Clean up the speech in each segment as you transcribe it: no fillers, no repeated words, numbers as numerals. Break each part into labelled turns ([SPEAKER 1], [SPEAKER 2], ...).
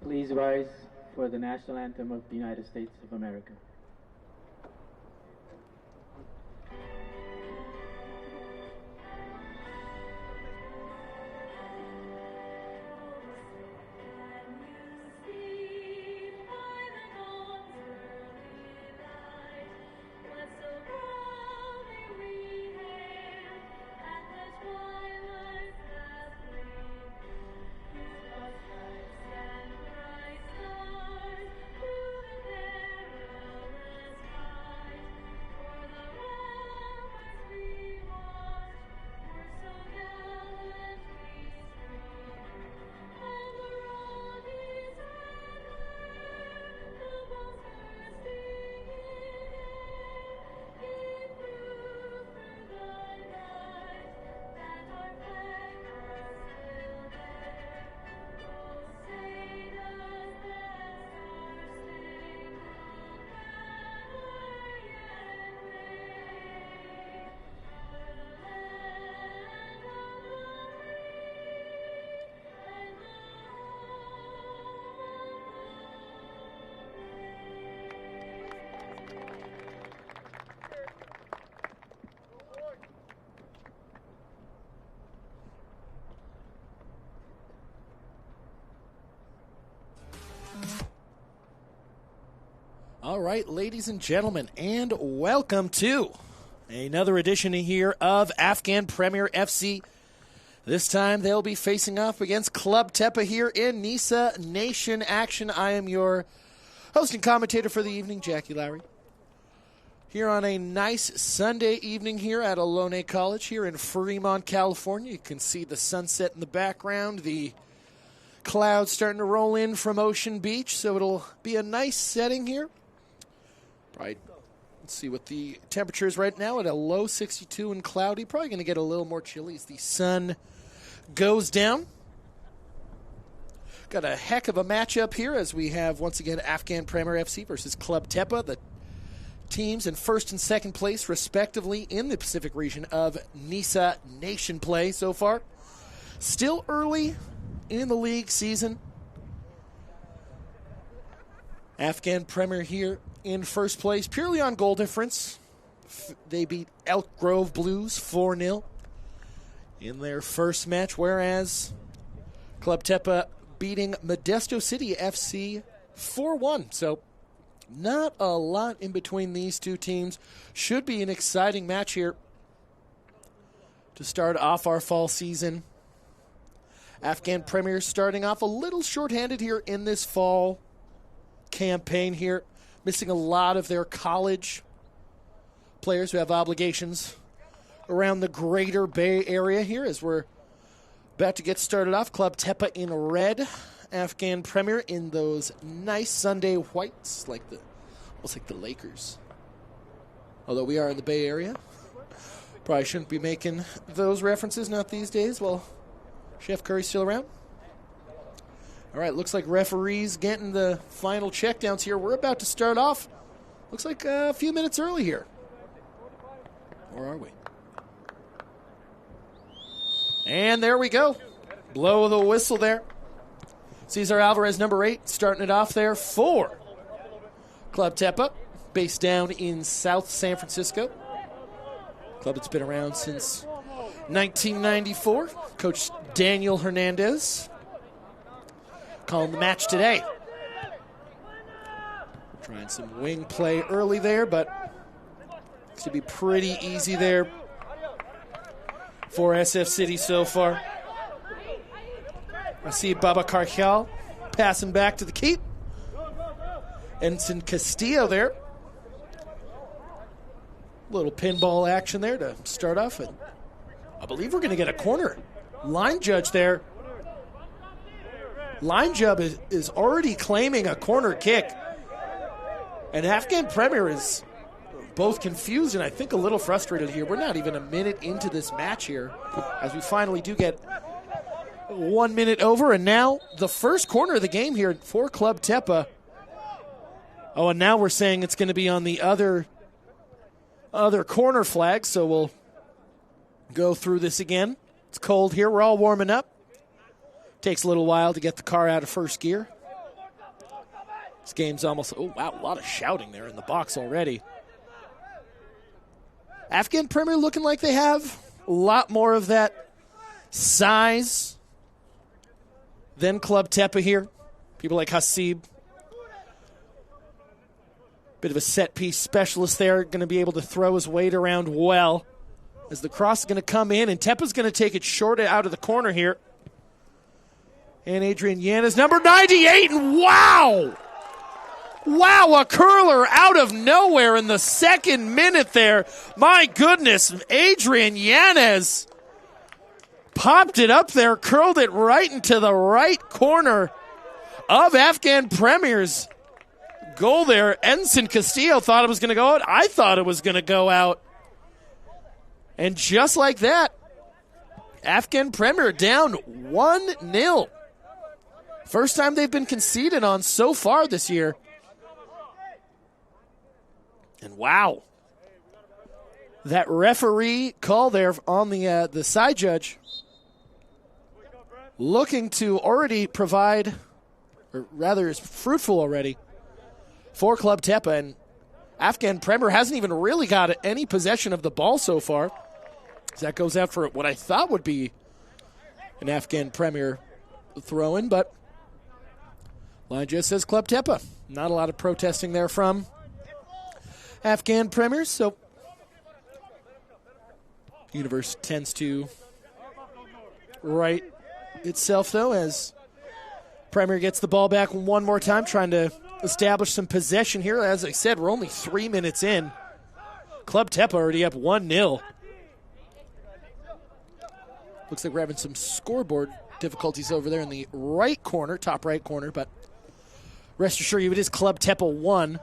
[SPEAKER 1] Please rise for the national anthem of the United States of America.
[SPEAKER 2] All right, ladies and gentlemen, and welcome to another edition here of Afghan Premier FC. This time they'll be facing off against Club Tepa here in Nisa Nation action. I am your host and commentator for the evening, Jackie Lowery. Here on a nice Sunday evening here at Ohlone College here in Fremont, California. You can see the sunset in the background, the clouds starting to roll in from Ocean Beach, so it'll be a nice setting here. Right. Let's see what the temperature is right now at a low 62 and cloudy. Probably going to get a little more chilly as the sun goes down. Got a heck of a matchup here as we have, once again, Afghan Premier FC versus Club Tepa, the teams in first and second place, respectively, in the Pacific region of Nisa Nation play so far. Still early in the league season. Afghan Premier here in first place, purely on goal difference. They beat Elk Grove Blues 4-0 in their first match, whereas Club Tepa beating Modesto City FC 4-1. So not a lot in between these two teams. Should be an exciting match here to start off our fall season. Afghan Premier starting off a little shorthanded here in this fall campaign here. Missing a lot of their college players who have obligations around the greater Bay Area here as we're about to get started off. Club Tepa in red, Afghan Premier in those nice Sunday whites, almost like the Lakers. Although we are in the Bay Area. Probably shouldn't be making those references, not these days. Well, Chef Curry's still around. All right, looks like referees getting the final checkdowns here. We're about to start off. Looks like a few minutes early here. Or are we? And there we go. Blow of the whistle there. Cesar Alvarez, number 8, starting it off there for Club Tepa, based down in South San Francisco. Club that's been around since 1994. Coach Daniel Hernandez calling the match today. Trying some wing play early there, but looks to be pretty easy there for SF City so far. I see Baba Carcal passing back to the keep. Ensign Castillo there. Little pinball action there to start off. And I believe we're going to get a corner. Line judge there. Line judge is already claiming a corner kick. And Afghan Premier is both confused and I think a little frustrated here. We're not even a minute into this match here as we finally do get 1 minute over. And now the first corner of the game here for Club Tepa. Oh, and now we're saying it's going to be on the other corner flag, so we'll go through this again. It's cold here. We're all warming up. Takes a little while to get the car out of first gear. This game's almost, oh wow, a lot of shouting there in the box already. Afghan Premier looking like they have a lot more of that size than Club Tepa here. People like Hasib. Bit of a set-piece specialist there, going to be able to throw his weight around well. As the cross is going to come in, and Tepa's going to take it short out of the corner here. And Adrian Yanez, number 98, and wow! Wow, a curler out of nowhere in the second minute there. My goodness, Adrian Yanez popped it up there, curled it right into the right corner of Afghan Premier's goal there. Edson Castillo thought it was going to go out. I thought it was going to go out. And just like that, Afghan Premier down 1-0. First time they've been conceded on so far this year. And wow, that referee call there on the side judge looking to already provide, or rather is fruitful already, for Club Tepa. And Afghan Premier hasn't even really got any possession of the ball so far. So that goes out for what I thought would be an Afghan Premier throw-in, but line just says Club Tepa. Not a lot of protesting there from Afghan Premiers, so universe tends to right itself, though, as Premier gets the ball back one more time, trying to establish some possession here. As I said, we're only 3 minutes in. Club Tepa already up 1-0. Looks like we're having some scoreboard difficulties over there in the right corner, top right corner, but rest assured you it is Club Tepa 1.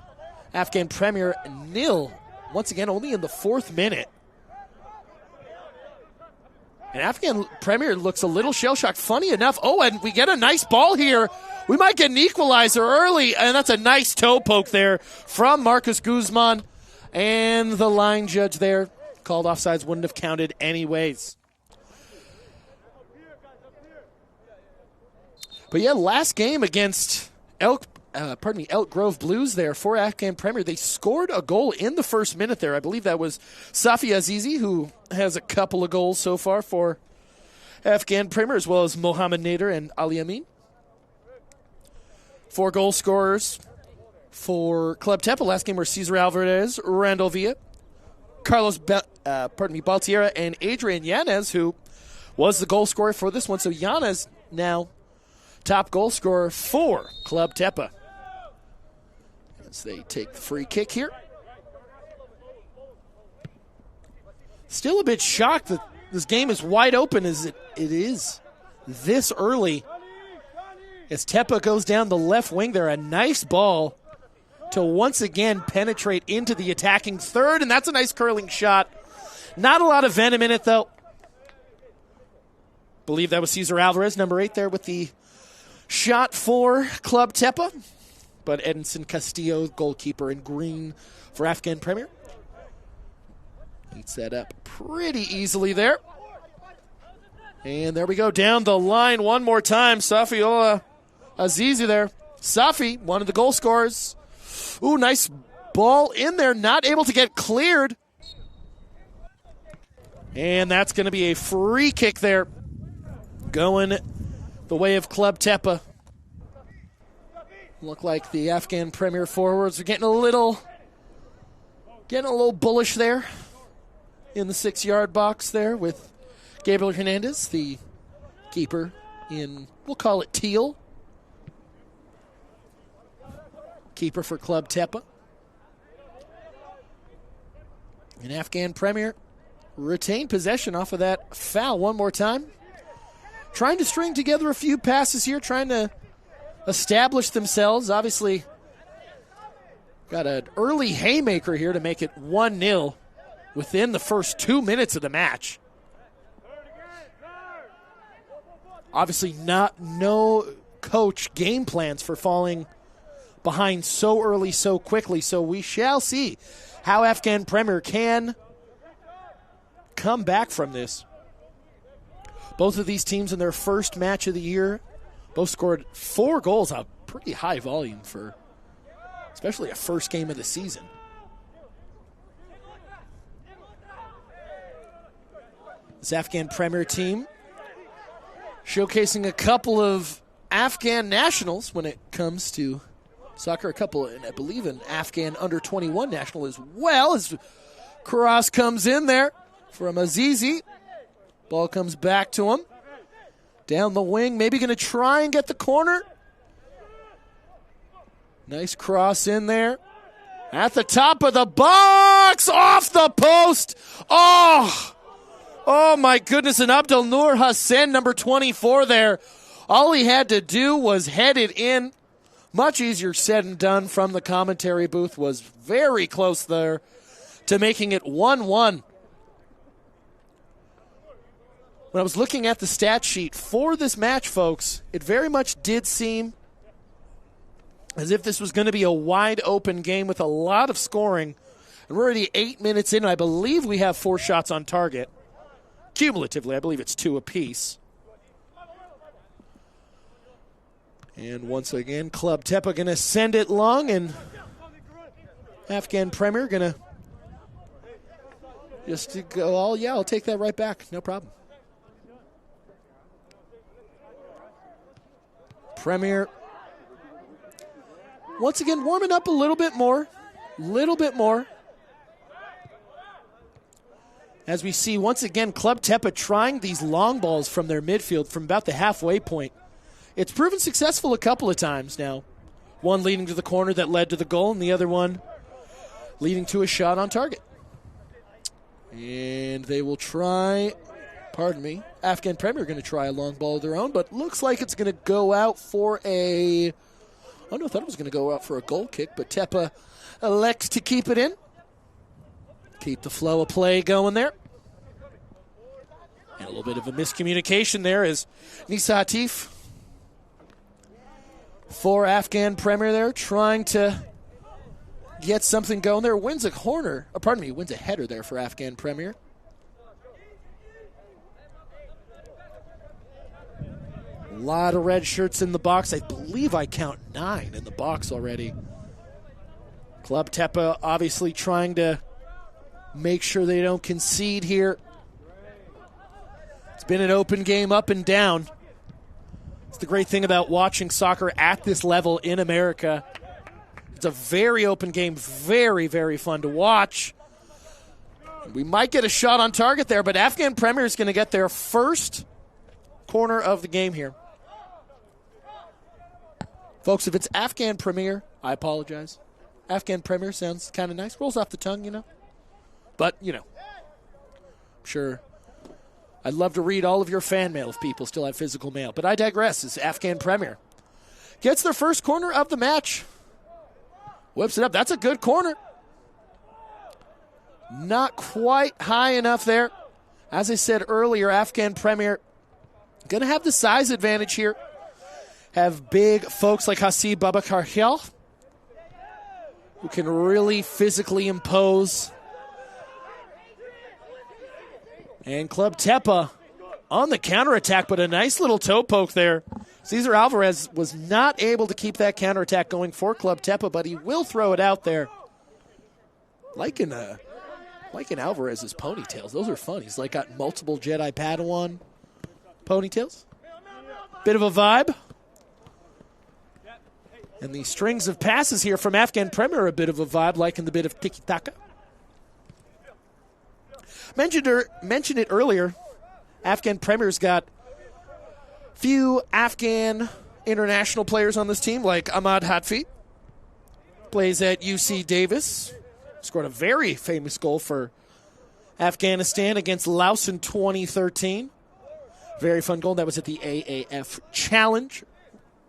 [SPEAKER 2] Afghan Premier 0. Once again, only in the 4th minute. And Afghan Premier looks a little shell-shocked. Funny enough, and we get a nice ball here. We might get an equalizer early, and that's a nice toe poke there from Marcus Guzman. And the line judge there called offsides, wouldn't have counted anyways. But yeah, last game against Elk Grove Blues there for Afghan Premier. They scored a goal in the first minute there. I believe that was Safi Azizi, who has a couple of goals so far for Afghan Premier, as well as Mohamed Nader and Ali Amin. 4 goal scorers for Club Tepa. Last game were Cesar Alvarez, Randall Villa, Carlos Baltierra, and Adrian Yanez, who was the goal scorer for this one. So Yanez now top goal scorer for Club Tepa. As they take the free kick here. Still a bit shocked that this game is wide open as it is this early. As Tepa goes down the left wing there, a nice ball to once again penetrate into the attacking third, and that's a nice curling shot. Not a lot of venom in it, though. Believe that was Cesar Alvarez, number 8 there with the shot for Club Tepa. But Edson Castillo, goalkeeper in green for Afghan Premier. Eats that up pretty easily there. And there we go, down the line one more time. Safi Azizi there. Safi, one of the goal scorers. Ooh, nice ball in there, not able to get cleared. And that's going to be a free kick there, going the way of Club Tepa. Look like the Afghan Premier forwards are getting a little bullish there in the 6-yard box there with Gabriel Hernandez, the keeper in, we'll call it teal. Keeper for Club Tepa. And Afghan Premier retain possession off of that foul one more time. Trying to string together a few passes here, trying to establish themselves. Obviously, got an early haymaker here to make it 1-0 within the first 2 minutes of the match. Obviously, no coach game plans for falling behind so early, so quickly. So we shall see how Afghan Premier can come back from this. Both of these teams in their first match of the year both scored 4 goals, a pretty high volume for especially a first game of the season. This Afghan Premier team showcasing a couple of Afghan nationals when it comes to soccer. A couple, and I believe an Afghan under-21 national as well, as cross comes in there from Azizi. Ball comes back to him. Down the wing, maybe going to try and get the corner. Nice cross in there. At the top of the box, off the post. Oh my goodness, and Abdel Noor Hassan, number 24 there. All he had to do was head it in. Much easier said than done from the commentary booth. Was very close there to making it 1-1. When I was looking at the stat sheet for this match, folks, it very much did seem as if this was going to be a wide-open game with a lot of scoring. And we're already 8 minutes in, and I believe we have 4 shots on target. Cumulatively, I believe it's 2 apiece. And once again, Club Tepa going to send it long, and Afghan Premier going to just to go all, yeah, I'll take that right back. No problem. Premier, once again, warming up a little bit more. As we see, once again, Club Tepa trying these long balls from their midfield from about the halfway point. It's proven successful a couple of times now. One leading to the corner that led to the goal, and the other one leading to a shot on target. And they will try, Afghan Premier going to try a long ball of their own, but looks like it's going to go out for I thought it was going to go out for a goal kick, but Tepa elects to keep it in. Keep the flow of play going there. And a little bit of a miscommunication there as Nisa Hatif for Afghan Premier there, trying to get something going there. Wins a header there for Afghan Premier. A lot of red shirts in the box. I believe I count 9 in the box already. Club Tepa obviously trying to make sure they don't concede here. It's been an open game up and down. It's the great thing about watching soccer at this level in America. It's a very open game, very, very fun to watch. We might get a shot on target there, but Afghan Premier is going to get their first corner of the game here. Folks, if it's Afghan Premier, I apologize. Afghan Premier sounds kind of nice. Rolls off the tongue, you know. But, you know, I'm sure I'd love to read all of your fan mail if people still have physical mail. But I digress. It's Afghan Premier. Gets their first corner of the match. Whips it up. That's a good corner. Not quite high enough there. As I said earlier, Afghan Premier going to have the size advantage here. Have big folks like Hasib Babakar Hill, who can really physically impose. And Club Tepa on the counterattack, but a nice little toe poke there. Cesar Alvarez was not able to keep that counterattack going for Club Tepa, but he will throw it out there. Like in Alvarez's ponytails. Those are fun. He's like got multiple Jedi Padawan ponytails. Bit of a vibe. And the strings of passes here from Afghan Premier are a bit of a vibe, like in the bit of tiki-taka. Mentioned it earlier. Afghan Premier's got few Afghan international players on this team, like Ahmad Hatfi. Plays at UC Davis. Scored a very famous goal for Afghanistan against Laos in 2013. Very fun goal. That was at the AAF Challenge,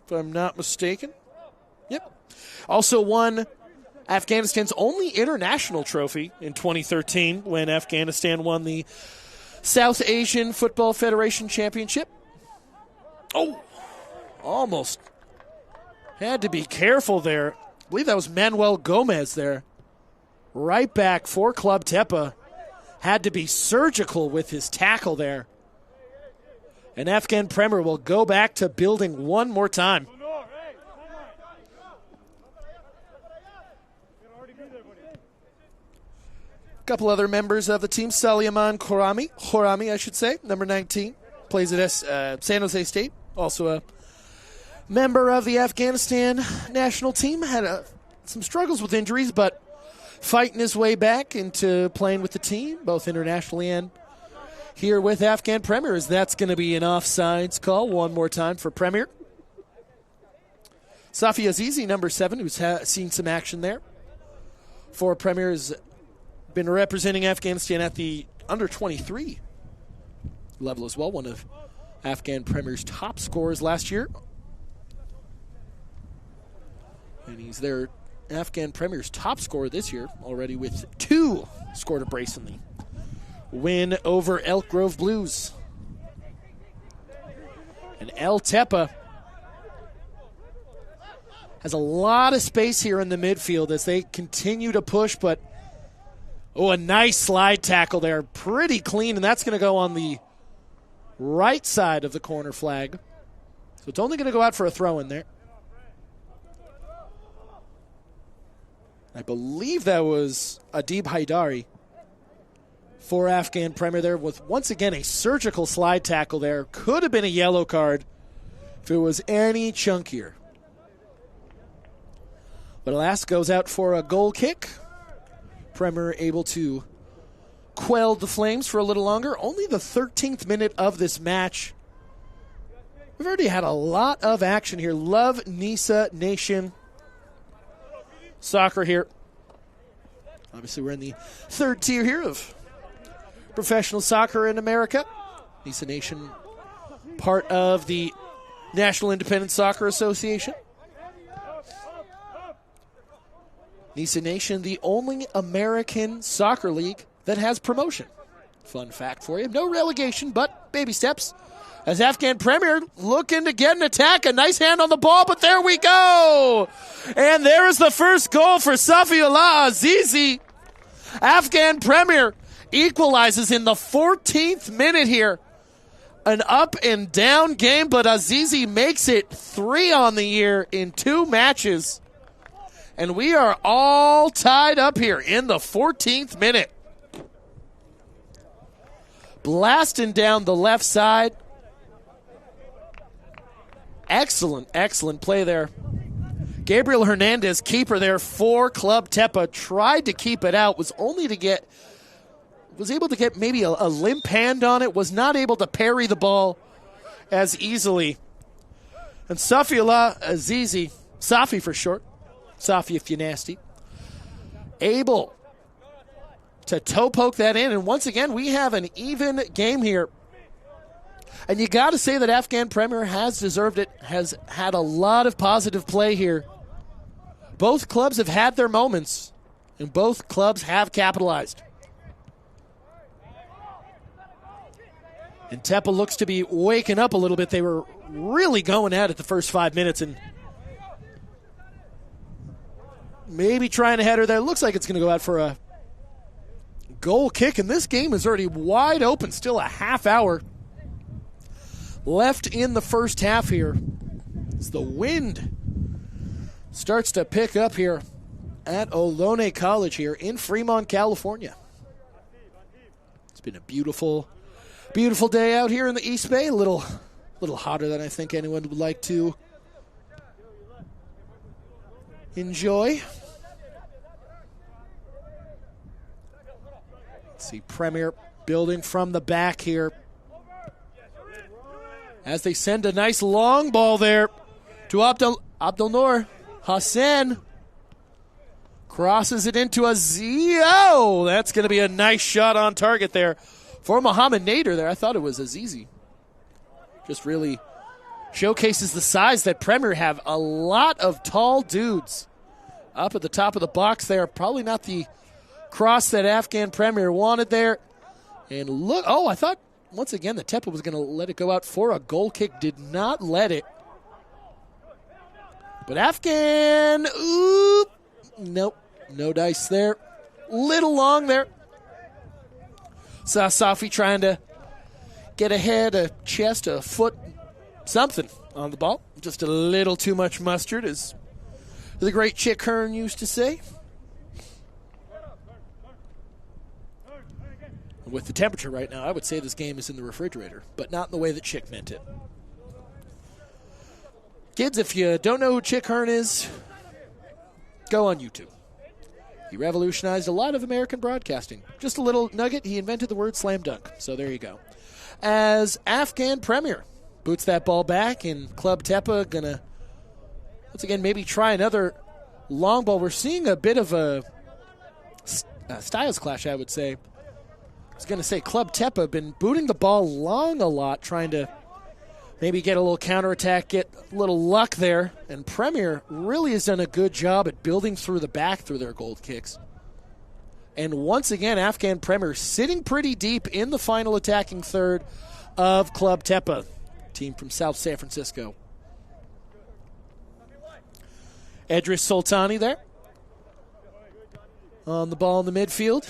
[SPEAKER 2] if I'm not mistaken. Yep. Also won Afghanistan's only international trophy in 2013 when Afghanistan won the South Asian Football Federation Championship. Oh, almost. Had to be careful there. I believe that was Manuel Gomez there. Right back for Club Tepa. Had to be surgical with his tackle there. And Afghan Premier will go back to building one more time. couple other members of the team. Salyaman Khorami, I should say, number 19, plays at San Jose State. Also a member of the Afghanistan national team. Had some struggles with injuries, but fighting his way back into playing with the team, both internationally and here with Afghan Premiers. That's going to be an offsides call one more time for Premier. Safi Azizi, number 7, who's seen some action there for Premier, has been representing Afghanistan at the under-23 level as well. One of Afghan Premier's top scorers last year. And he's their Afghan Premier's top scorer this year, already with 2 scored a brace in the win over Elk Grove Blues. And El Tepa has a lot of space here in the midfield as they continue to push, but a nice slide tackle there. Pretty clean, and that's going to go on the right side of the corner flag. So it's only going to go out for a throw in there. I believe that was Adib Haidari for Afghan Premier there with, once again, a surgical slide tackle there. Could have been a yellow card if it was any chunkier. But alas, goes out for a goal kick. Premier able to quell the flames for a little longer. Only the 13th minute of this match. We've already had a lot of action here. Love Nisa Nation soccer here. Obviously, we're in the 3rd tier here of professional soccer in America. Nisa Nation, part of the National Independent Soccer Association. Nisa Nation, the only American soccer league that has promotion. Fun fact for you. No relegation, but baby steps. As Afghan Premier looking to get an attack. A nice hand on the ball, but there we go. And there is the first goal for Safiullah Azizi. Afghan Premier equalizes in the 14th minute here. An up and down game, but Azizi makes it 3 on the year in 2 matches. And we are all tied up here in the 14th minute. Blasting down the left side. Excellent play there. Gabriel Hernandez, keeper there for Club Tepa, tried to keep it out, was able to get maybe a limp hand on it, was not able to parry the ball as easily. And Safiullah Azizi, Safi for short, Safi if you're nasty, able to toe poke that in. And once again, we have an even game here. And you got to say that Afghan Premier has deserved it, has had a lot of positive play here. Both clubs have had their moments, and both clubs have capitalized. And Tepa looks to be waking up a little bit. They were really going at it the first 5 minutes, and maybe trying to header there. Looks like it's going to go out for a goal kick, and this game is already wide open. Still a half hour left in the first half here. As the wind starts to pick up here at Ohlone College here in Fremont, California. It's been a beautiful day out here in the East Bay. A little hotter than I think anyone would like to enjoy. Let's see, Premier building from the back here as they send a nice long ball there to Abdul Noor Hassan. Crosses it into a Zio. That's going to be a nice shot on target there for Mohammed Nader there. I thought it was Azizi. Just really showcases the size that Premier have. A lot of tall dudes up at the top of the box there. Probably not the cross that Afghan Premier wanted there. And look, I thought once again that Tepa was going to let it go out for a goal kick. Did not let it. But Afghan, nope, no dice there. Little long there. Saw Safi trying to get a head, a chest, a foot, something on the ball. Just a little too much mustard, as the great Chick Hearn used to say. With the temperature right now, I would say this game is in the refrigerator, but not in the way that Chick meant it. Kids, if you don't know who Chick Hearn is, go on YouTube. He revolutionized a lot of American broadcasting. Just a little nugget, he invented the word slam dunk. So there you go. As Afghan Premier boots that ball back, and Club Tepa going to, once again, maybe try another long ball. We're seeing a bit of a styles clash, I would say. I was going to say Club Tepa been booting the ball long a lot, trying to maybe get a little counterattack, get a little luck there. And Premier really has done a good job at building through the back through their gold kicks. And once again, Afghan Premier sitting pretty deep in the final attacking third of Club Tepa, team from South San Francisco. Edris Soltani there on the ball in the midfield.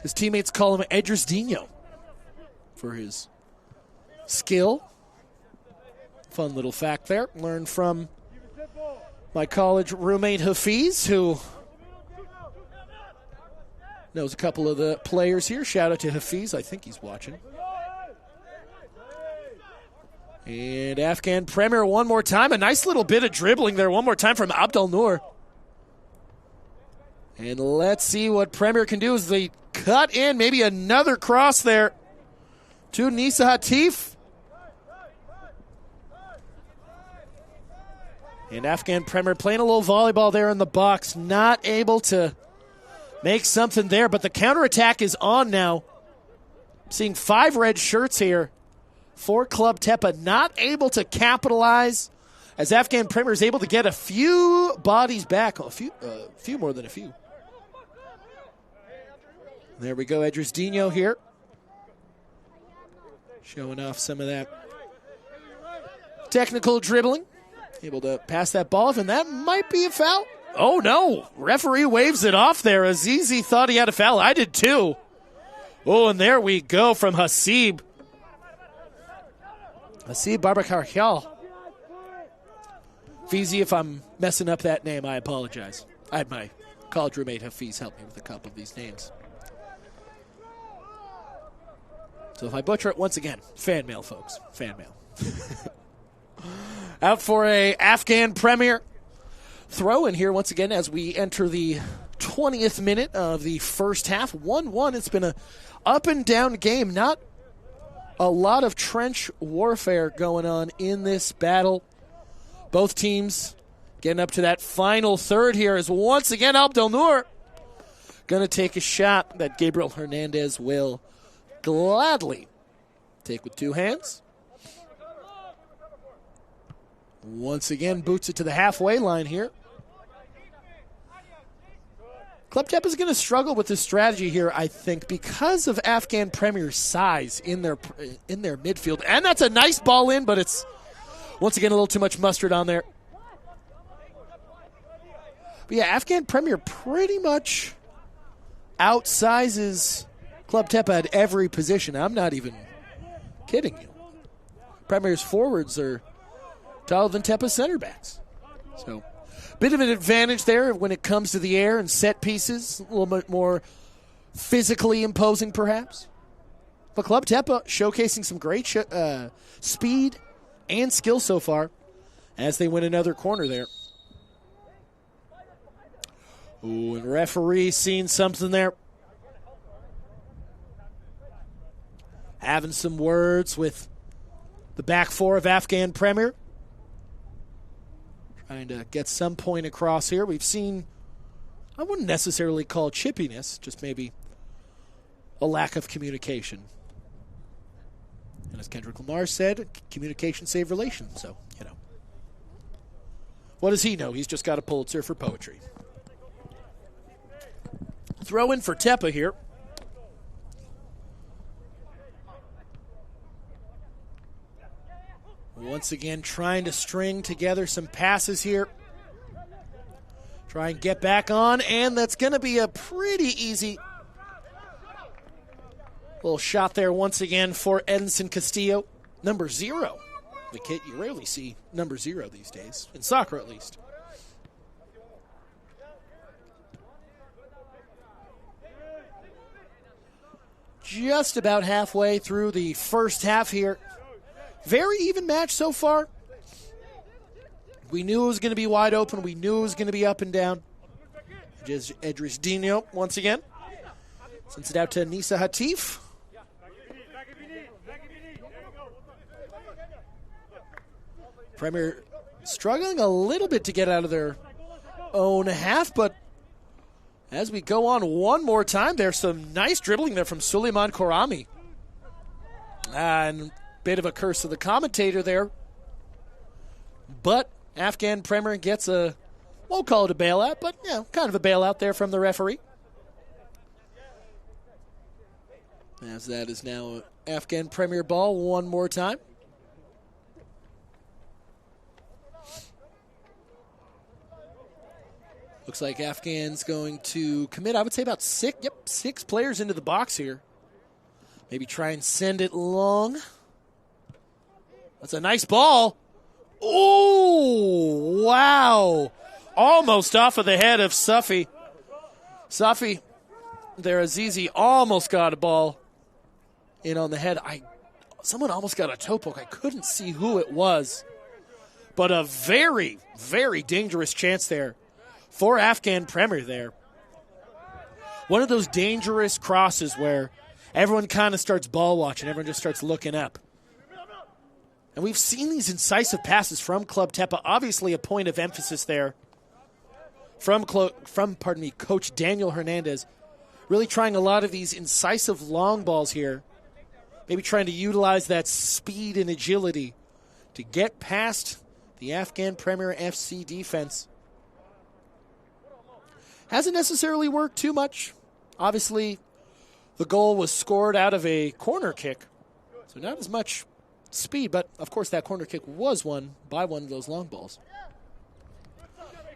[SPEAKER 2] His teammates call him Edris Dino for his skill. Fun little fact there. Learned from my college roommate Hafiz, who knows a couple of the players here. Shout out to Hafiz. I think he's watching. And Afghan Premier one more time. A nice little bit of dribbling there one more time from Abdel Noor. And let's see what Premier can do as they cut in. Maybe another cross there to Nisa Hatif. And Afghan Premier playing a little volleyball there in the box. Not able to make something there, but the counterattack is on now. Seeing 5 red shirts here for Club Tepa. Not able to capitalize as Afghan Premier is able to get a few bodies back. A few more than a few. There we go, Edris Dino here. Showing off some of that technical dribbling. Able to pass that ball off, and that might be a foul. Oh, no. Referee waves it off there. Azizi thought he had a foul. I did, too. Oh, and there we go from Hasib. Hasib Barbakarhial. Fizi, if I'm messing up that name, I apologize. I had my college roommate Hafiz help me with a couple of these names. So if I butcher it once again, fan mail, folks. Fan mail. Out for a Afghan Premier throw in here once again as we enter the 20th minute of the first half. 1-1. It's been a up and down game. Not a lot of trench warfare going on in this battle. Both teams getting up to that final third here as once again Abdel Noor going to take a shot that Gabriel Hernandez will gladly take with 2 hands. Once again, boots it to the halfway line here. Club Tepa is going to struggle with this strategy here, I think, because of Afghan Premier's size in their midfield. And that's a nice ball in, but it's, once again, a little too much mustard on there. But yeah, Afghan Premier pretty much outsizes Club Tepa at every position. I'm not even kidding you. Premier's forwards are taller than Tepa's center backs. So, bit of an advantage there when it comes to the air and set pieces. A little bit more physically imposing, perhaps. But Club Tepa showcasing some great speed and skill so far as they win another corner there. Ooh, and referee seeing something there. Having some words with the back four of Afghan Premier. Trying to get some point across here. We've seen, I wouldn't necessarily call chippiness, just maybe a lack of communication. And as Kendrick Lamar said, communication save relations. So, you know. What does he know? He's just got a Pulitzer for poetry. Throw in for Tepa here. Once again, trying to string together some passes here. Try and get back on, and that's going to be a pretty easy little shot there once again for Edinson Castillo. Number 0. The kid, you rarely see number 0 these days, in soccer at least. just about halfway through the first half here. Very even match so far. We knew it was going to be wide open. We knew it was going to be up and down. Just Edris Dino once again. Sends it out to Nisa Hatif. Premier struggling a little bit to get out of their own half, but as we go on one more time, there's some nice dribbling there from Suleiman Korami. And bit of a curse of the commentator there. But Afghan Premier gets a, won't call it a bailout, but kind of a bailout there from the referee. As that is now Afghan Premier ball one more time. Looks like Afghan's going to commit, I would say about six players into the box here. Maybe try and send it long. That's a nice ball. Oh, wow. Almost off of the head of Safi. Safi, there, Azizi almost got a ball in on the head. Someone almost got a toe poke. I couldn't see who it was. But a very, very dangerous chance there for Afghan Premier there. One of those dangerous crosses where everyone kind of starts ball watching. Everyone just starts looking up. And we've seen these incisive passes from Club Tepa. Obviously a point of emphasis there from Coach Daniel Hernandez. Really trying a lot of these incisive long balls here. Maybe trying to utilize that speed and agility to get past the Afghan Premier FC defense. Hasn't necessarily worked too much. Obviously, the goal was scored out of a corner kick, so not as much speed, but of course that corner kick was won by one of those long balls.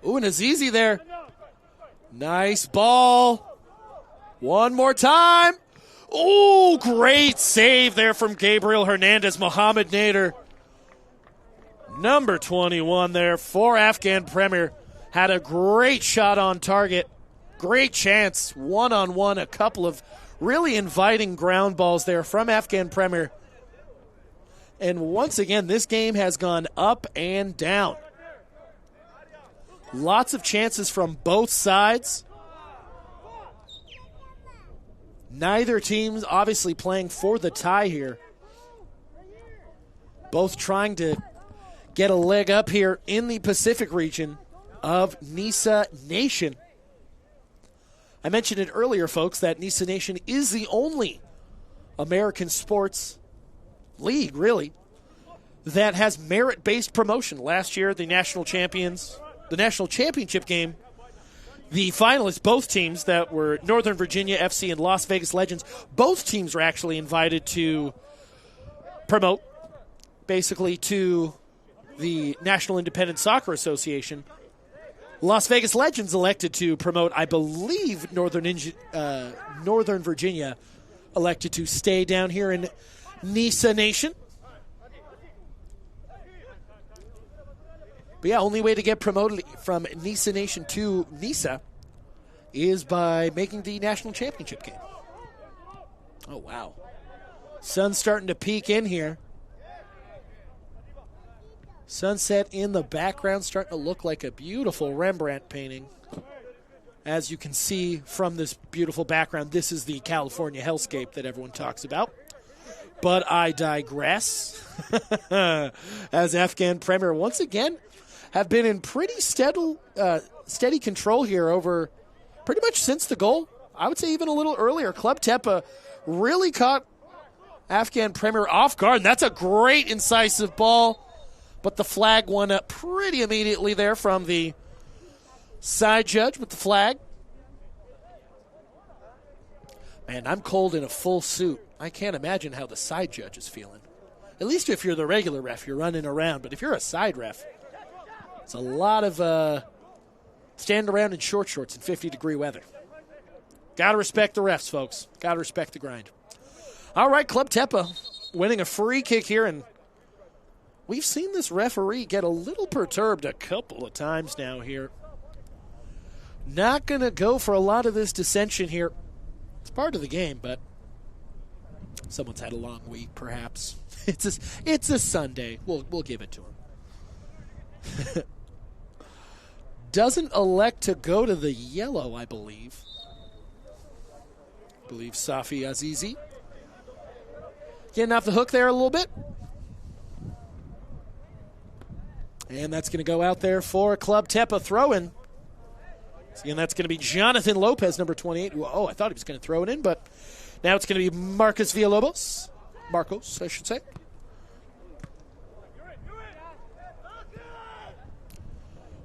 [SPEAKER 2] Ooh, and Azizi there. Nice ball. One more time. Ooh, great save there from Gabriel Hernandez. Mohamed Nader, number 21 there for Afghan Premier. Had a great shot on target. Great chance, one-on-one, a couple of really inviting ground balls there from Afghan Premier. And once again, this game has gone up and down. Lots of chances from both sides. Neither team's obviously playing for the tie here. Both trying to get a leg up here in the Pacific region of Nisa Nation. I mentioned it earlier, folks, that Nisa Nation is the only American sports league, really, that has merit-based promotion. Last year, the national championship game, the finalists, both teams that were Northern Virginia FC and Las Vegas Legends, both teams were actually invited to promote, basically, to the National Independent Soccer Association. Las Vegas Legends elected to promote, I believe, Northern Virginia elected to stay down here in Nisa Nation. But yeah, only way to get promoted from Nisa Nation to Nisa is by making the national championship game. Oh, wow. Sun's starting to peek in here. Sunset in the background, starting to look like a beautiful Rembrandt painting. As you can see from this beautiful background, this is the California hellscape that everyone talks about. But I digress. As Afghan Premier once again have been in pretty steady control here over pretty much since the goal. I would say even a little earlier. Club Tepa really caught Afghan Premier off guard. And that's a great incisive ball. But the flag went up pretty immediately there from the side judge with the flag. Man, I'm cold in a full suit. I can't imagine how the side judge is feeling. At least if you're the regular ref, you're running around. But if you're a side ref, it's a lot of standing around in short shorts in 50-degree weather. Got to respect the refs, folks. Got to respect the grind. All right, Club Tepa winning a free kick here, and we've seen this referee get a little perturbed a couple of times now here. Not going to go for a lot of this dissension here. It's part of the game, but Someone's had a long week, perhaps. It's a Sunday. We'll give it to him. Doesn't elect to go to the yellow, I believe. Safi Azizi. Getting off the hook there a little bit. And that's going to go out there for Club Tepa throw-in. So again, that's going to be Jonathan Lopez, number 28. Oh, I thought he was going to throw it in, but now it's going to be Marcos Villalobos. Marcos, I should say.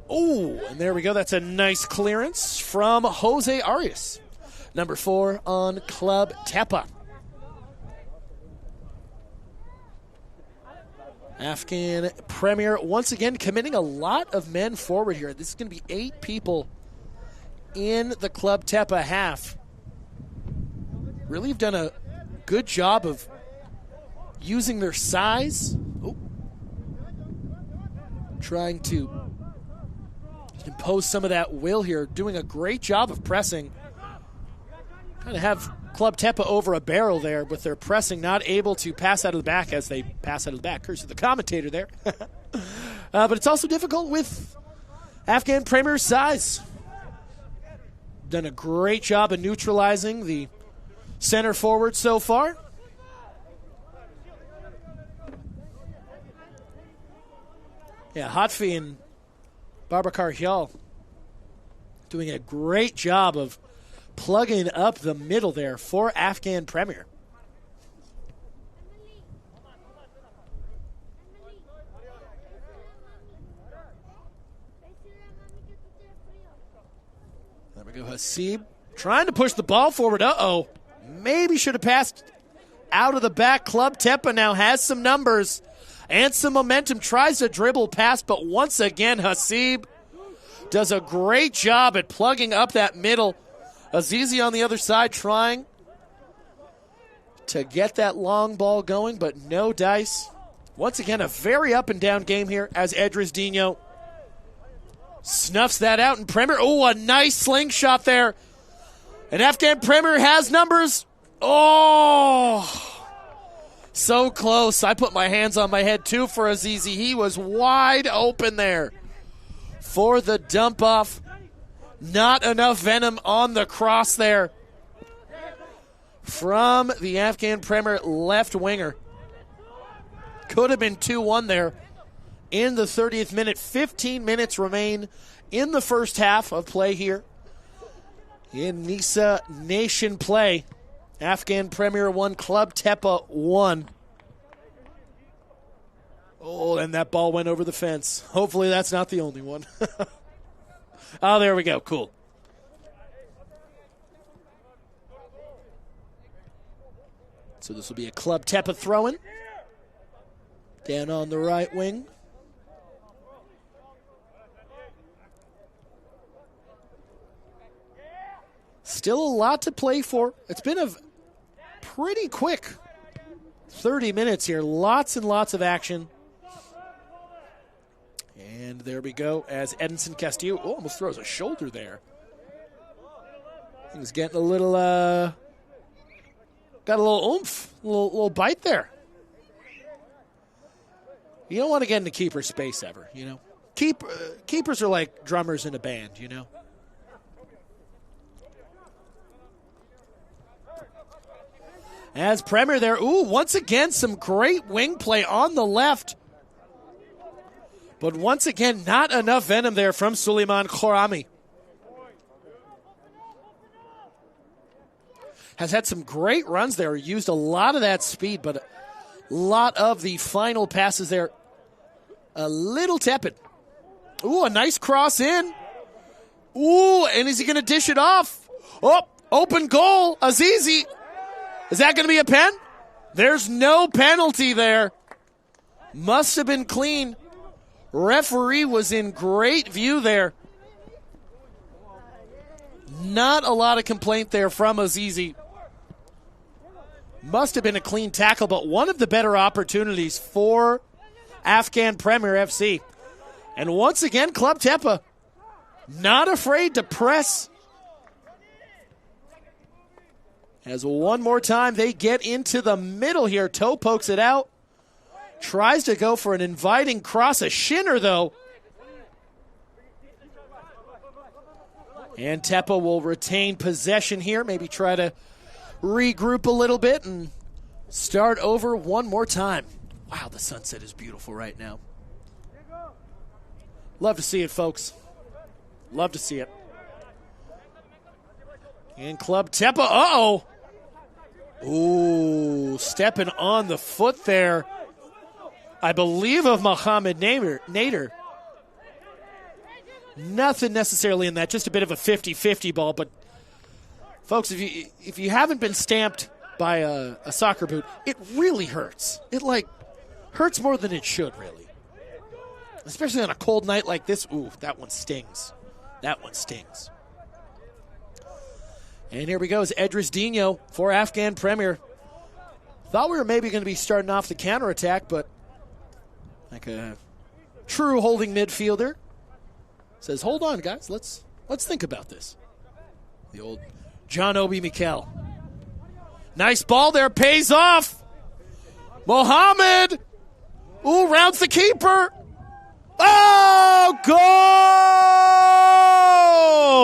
[SPEAKER 2] Oh, and there we go. That's a nice clearance from Jose Arias, number 4 on Club Tepa. Afghan Premier once again committing a lot of men forward here. This is going to be 8 people in the Club Tepa half. Really have done a good job of using their size. Oh. Trying to impose some of that will here. Doing a great job of pressing. Kind of have Club Tepa over a barrel there with their pressing, not able to pass out of the back as they pass out of the back. Curse to the commentator there. But it's also difficult with Afghan Premier's size. Done a great job of neutralizing the center forward so far. Yeah, Hatfi and Babakar Hyal doing a great job of plugging up the middle there for Afghan Premier. There we go, Hasib trying to push the ball forward. Uh-oh. Maybe should have passed out of the back. Club Tepa now has some numbers and some momentum. Tries to dribble pass, but once again, Hasib does a great job at plugging up that middle. Azizi on the other side trying to get that long ball going, but no dice. Once again, a very up and down game here as Edris Dino snuffs that out. And Premier, oh, a nice slingshot there. And Afghan Premier has numbers. Oh, so close. I put my hands on my head too for Azizi. He was wide open there for the dump off. Not enough venom on the cross there from the Afghan Premier left winger. Could have been 2-1 there in the 30th minute. 15 minutes remain in the first half of play here in Nisa Nation play. Afghan Premier 1, Club Tepa 1. Oh, and that ball went over the fence. Hopefully that's not the only one. Oh, there we go. Cool. So this will be a Club Tepa throw-in. Down on the right wing. Still a lot to play for. It's been a pretty quick 30 minutes here. Lots and lots of action. And there we go as Edinson Castillo almost throws a shoulder there. He's getting a little, got a little oomph, a little bite there. You don't want to get into keeper space ever, you know. Keepers are like drummers in a band, you know. As Premier there, once again, some great wing play on the left. But once again, not enough venom there from Suleiman Khorami. Has had some great runs there. Used a lot of that speed, but a lot of the final passes there a little tepid. Ooh, a nice cross in. Ooh, and is he going to dish it off? Oh, open goal. Azizi. Is that going to be a pen? There's no penalty there. Must have been clean. Referee was in great view there. Not a lot of complaint there from Azizi. Must have been a clean tackle, but one of the better opportunities for Afghan Premier FC. And once again, Club Tepa not afraid to press As one more time, they get into the middle here. Toe pokes it out. Tries to go for an inviting cross. A shinner, though. And Tepa will retain possession here. Maybe try to regroup a little bit and start over one more time. Wow, the sunset is beautiful right now. Love to see it, folks. Love to see it. And Club Tepa, uh-oh. Ooh, stepping on the foot there, I believe, of Mohammed Nader. Nothing necessarily in that, just a bit of a 50-50 ball. But, folks, if you haven't been stamped by a soccer boot, it really hurts. It, hurts more than it should, really. Especially on a cold night like this. Ooh, that one stings. That one stings. And here we go. It's Edris Dino for Afghan Premier. Thought we were maybe going to be starting off the counterattack, but like a true holding midfielder says, hold on, guys. Let's think about this. The old John Obi Mikel. Nice ball there. Pays off. Mohammed. Ooh, rounds the keeper. Oh, goal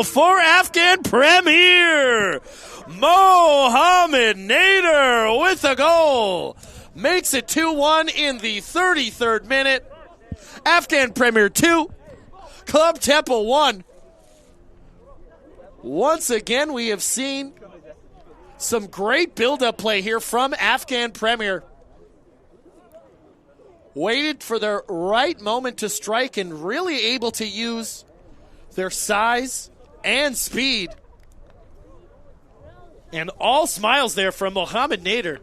[SPEAKER 2] for Afghan Premier. Mohammed Nader with a goal. Makes it 2-1 in the 33rd minute. Afghan Premier 2. Club Tepa 1. Once again, we have seen some great build-up play here from Afghan Premier. Waited for their right moment to strike and really able to use their size and speed. And all smiles there from Mohammed Nader.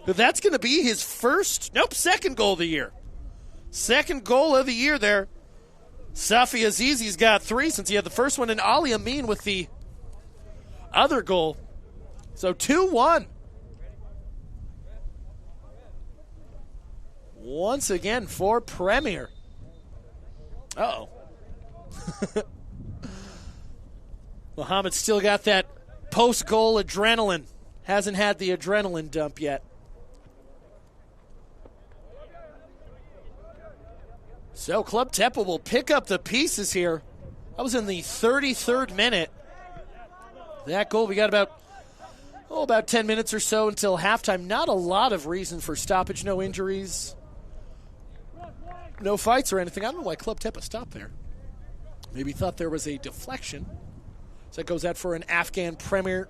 [SPEAKER 2] But that's going to be his second goal of the year. Second goal of the year there. Safi Azizi's got 3 since he had the first one, and Ali Amin with the other goal. So 2-1. Once again for Premier. Uh-oh. Mohammed still got that post-goal adrenaline. Hasn't had the adrenaline dump yet. So Club Tepa will pick up the pieces here. That was in the 33rd minute. That goal, we got about 10 minutes or so until halftime. Not a lot of reason for stoppage, no injuries, no fights or anything. I don't know why Club Tepa stopped there. Maybe thought there was a deflection. So that goes out for an Afghan Premier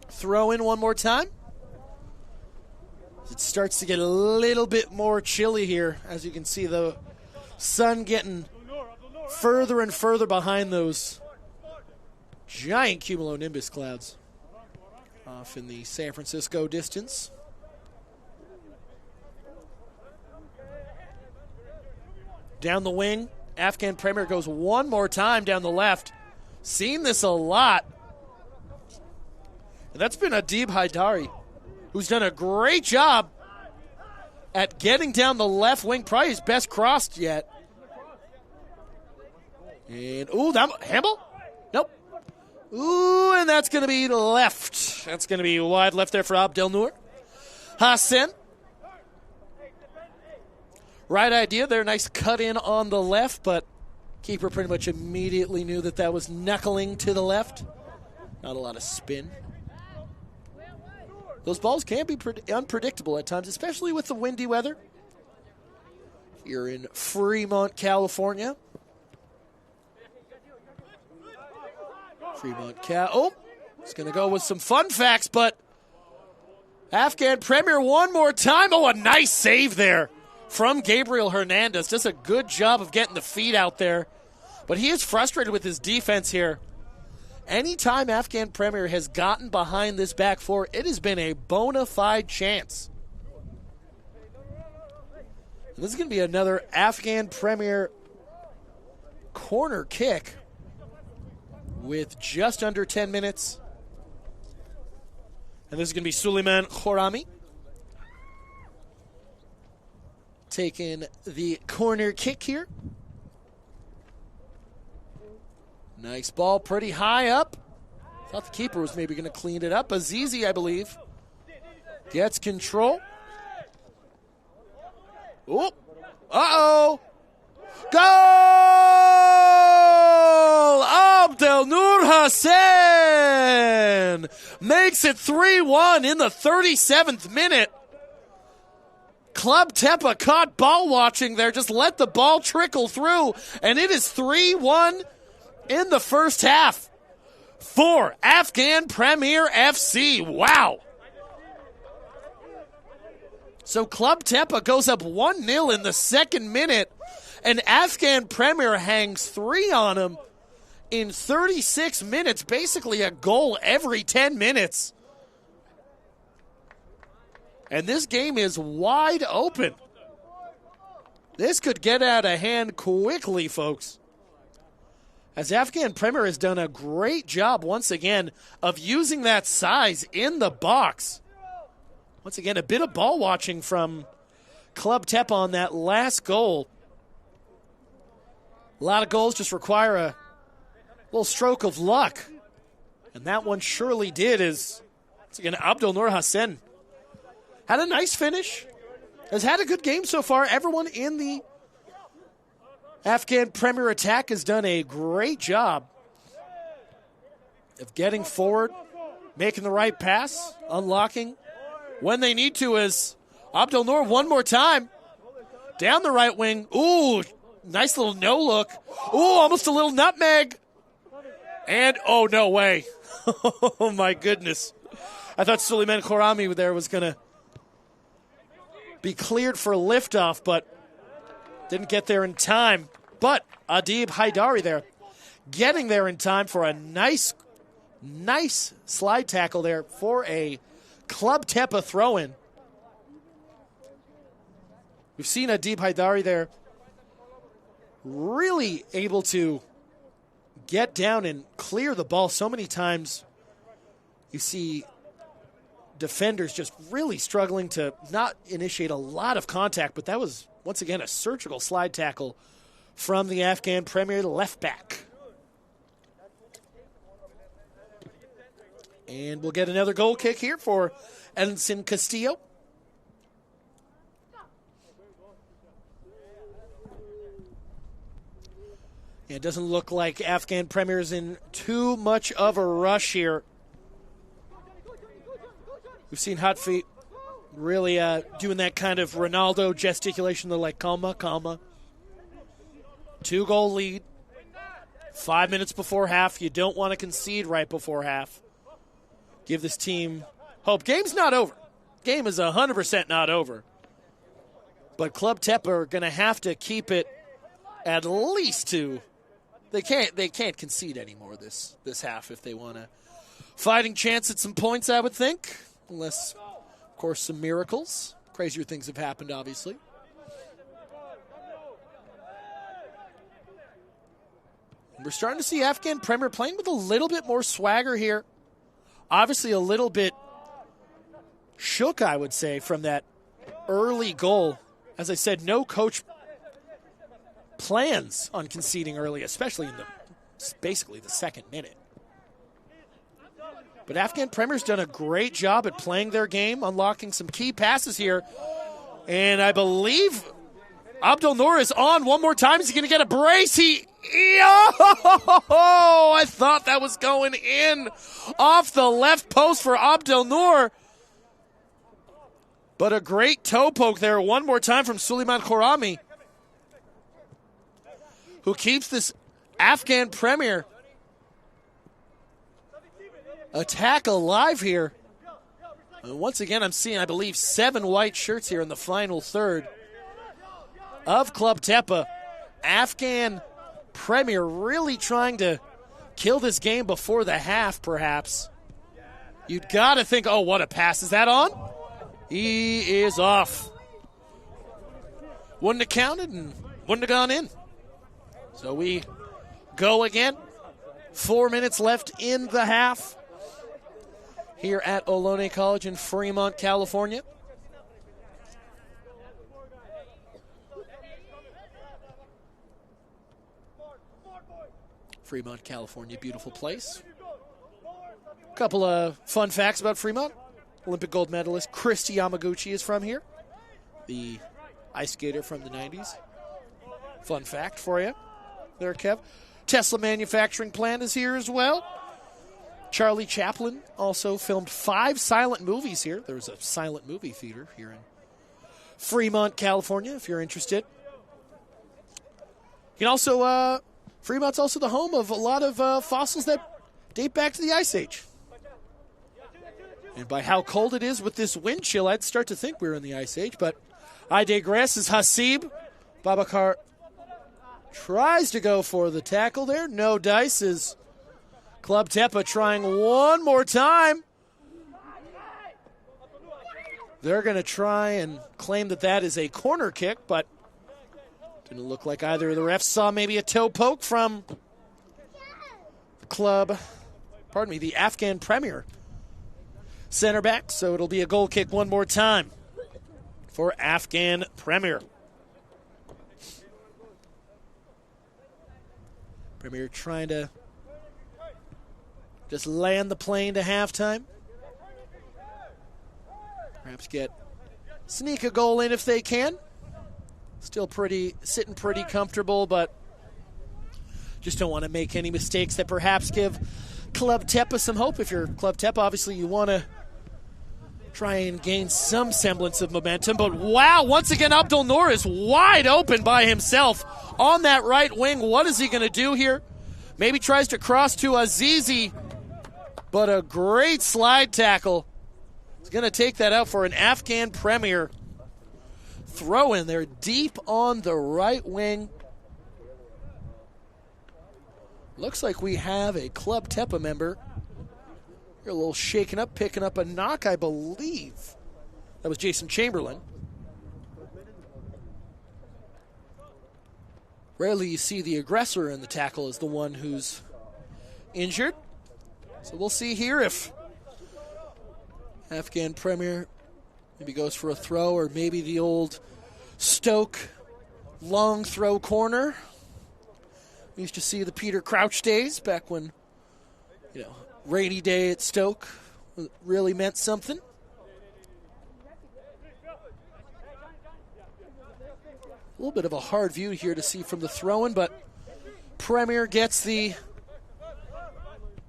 [SPEAKER 2] throw in one more time. It starts to get a little bit more chilly here. As you can see, the sun getting further and further behind those giant cumulonimbus clouds off in the San Francisco distance. Down the wing, Afghan Premier goes one more time down the left. Seen this a lot. And that's been Adib Haidari, who's done a great job at getting down the left wing. Probably his best crossed yet. And, ooh, that handball? Nope. Ooh, and that's going to be left. That's going to be wide left there for Abdel Noor Hassan. Right idea there. Nice cut in on the left, but keeper pretty much immediately knew that was knuckling to the left. Not a lot of spin. Those balls can be unpredictable at times, especially with the windy weather here in Fremont, California. It's going to go with some fun facts, but Afghan Premier one more time. Oh, a nice save there from Gabriel Hernandez. Does a good job of getting the feet out there, but he is frustrated with his defense here. Anytime Afghan Premier has gotten behind this back four, it has been a bona fide chance. And this is going to be another Afghan Premier corner kick with just under 10 minutes. And this is going to be Suleiman Khorami taking the corner kick here. Nice ball, pretty high up. Thought the keeper was maybe going to clean it up. Azizi, I believe, gets control. Oh, uh-oh. Goal! Abdel Nur Hassan makes it 3-1 in the 37th minute. Club Tepa caught ball watching there, just let the ball trickle through, and it is 3-1 in the first half for Afghan Premier FC. Wow. So Club Tepa goes up 1-0 in the second minute, and Afghan Premier hangs 3 on him in 36 minutes, basically a goal every 10 minutes. And this game is wide open. This could get out of hand quickly, folks. As Afghan Premier has done a great job once again of using that size in the box. Once again, a bit of ball watching from Club Tepa on that last goal. A lot of goals just require a little stroke of luck. And that one surely did, as once again, Abdel Nur Hassan had a nice finish. Has had a good game so far. Everyone in the Afghan Premier attack has done a great job of getting forward, making the right pass, unlocking when they need to, as Abdel Nur one more time down the right wing. Ooh, nice little no look. Ooh, almost a little nutmeg. And, oh, no way. Oh, my goodness. I thought Suleiman Khorami there was going to be cleared for liftoff, but didn't get there in time. But Adib Haidari there getting there in time for a nice slide tackle there for a Club Tepa throw-in. We've seen Adib Haidari there really able to get down and clear the ball so many times. You see defenders just really struggling to not initiate a lot of contact, but that was, once again, a surgical slide tackle from the Afghan Premier left back. And we'll get another goal kick here for Edson Castillo. It doesn't look like Afghan Premier's in too much of a rush here. We've seen Hot Feet really doing that kind of Ronaldo gesticulation. They're like, calma, calma. 2-goal lead. 5 minutes before half. You don't want to concede right before half. Give this team hope. Game's not over. Game is 100% not over. But Club Tepa are going to have to keep it at least to. They can't concede anymore this half if they want a fighting chance at some points, I would think. Unless, of course, some miracles. Crazier things have happened, obviously. We're starting to see Afghan Premier playing with a little bit more swagger here. Obviously a little bit shook, I would say, from that early goal. As I said, no coach plans on conceding early, especially in basically the second minute. But Afghan Premier's done a great job at playing their game, unlocking some key passes here. And I believe Abdel Nur is on one more time. Is he going to get a brace? Oh, I thought that was going in off the left post for Abdel Nur. But a great toe poke there one more time from Suleiman Khorami, who keeps this Afghan Premier attack alive here. And once again, I'm seeing, I believe, 7 white shirts here in the final third of Club Tepa. Afghan Premier really trying to kill this game before the half, perhaps. You'd got to think, oh, what a pass. Is that on? He is off. Wouldn't have counted and wouldn't have gone in. So we go again. 4 minutes left in the half here at Ohlone College in Fremont, California. Fremont, California, beautiful place. Couple of fun facts about Fremont. Olympic gold medalist Christy Yamaguchi is from here, the ice skater from the 90s. Fun fact for you there, Kev. Tesla manufacturing plant is here as well. Charlie Chaplin also filmed 5 silent movies here. There's a silent movie theater here in Fremont, California, if you're interested. You can also, Fremont's also the home of a lot of fossils that date back to the Ice Age. And by how cold it is with this wind chill, I'd start to think we're in the Ice Age, but I digress. As Hasib Babakar tries to go for the tackle there. No dice as Club Tepa trying one more time. They're going to try and claim that that is a corner kick, but didn't look like either of the refs saw maybe a toe poke from the Afghan Premier center back. So it'll be a goal kick one more time for Afghan Premier. Premier trying to just land the plane to halftime. Perhaps sneak a goal in if they can. Still sitting pretty comfortable, but just don't want to make any mistakes that perhaps give Club Tepa some hope. If you're Club Tepa, obviously you want to try and gain some semblance of momentum. But wow, once again, Abdul Noor is wide open by himself on that right wing. What is he going to do here? Maybe tries to cross to Azizi, but a great slide tackle. He's going to take that out for an Afghan Premier throw in there deep on the right wing. Looks like we have a Club Tepa member. You're a little shaken up, picking up a knock, I believe. That was Jason Chamberlain. Rarely you see the aggressor in the tackle as the one who's injured. So we'll see here if Afghan Premier maybe goes for a throw, or maybe the old Stoke long throw corner. We used to see the Peter Crouch days back when, rainy day at Stoke really meant something. A little bit of a hard view here to see from the throw-in, but Premier gets the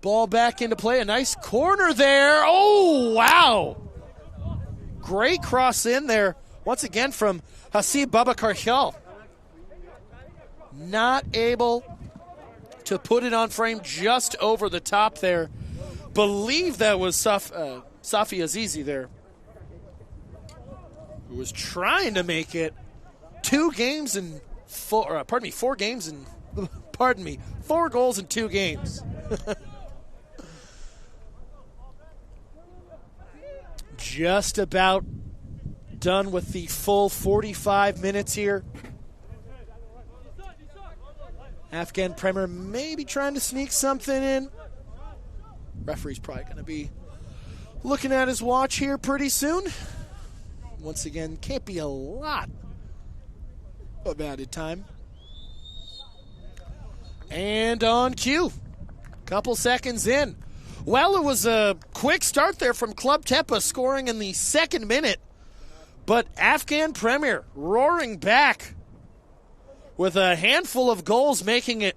[SPEAKER 2] ball back into play. A nice corner there. Oh, wow. Great cross in there. Once again from Hasib Babakar. Not able to put it on frame, just over the top there. Believe that was Safi Azizi there, who was trying to make it 4 goals in 2 games. Just about done with the full 45 minutes here. Afghan Premier maybe trying to sneak something in. Referee's probably going to be looking at his watch here pretty soon. Once again, can't be a lot of added time. And on cue, couple seconds in. Well, it was a quick start there from Club Tepa, scoring in the 2nd minute. But Afghan Premier roaring back with a handful of goals, making it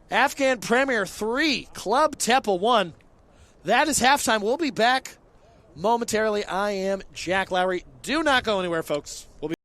[SPEAKER 2] Afghan Premier 3, Club Tepa 1. That is halftime. We'll be back momentarily. I am Jack Lowery. Do not go anywhere, folks. We'll be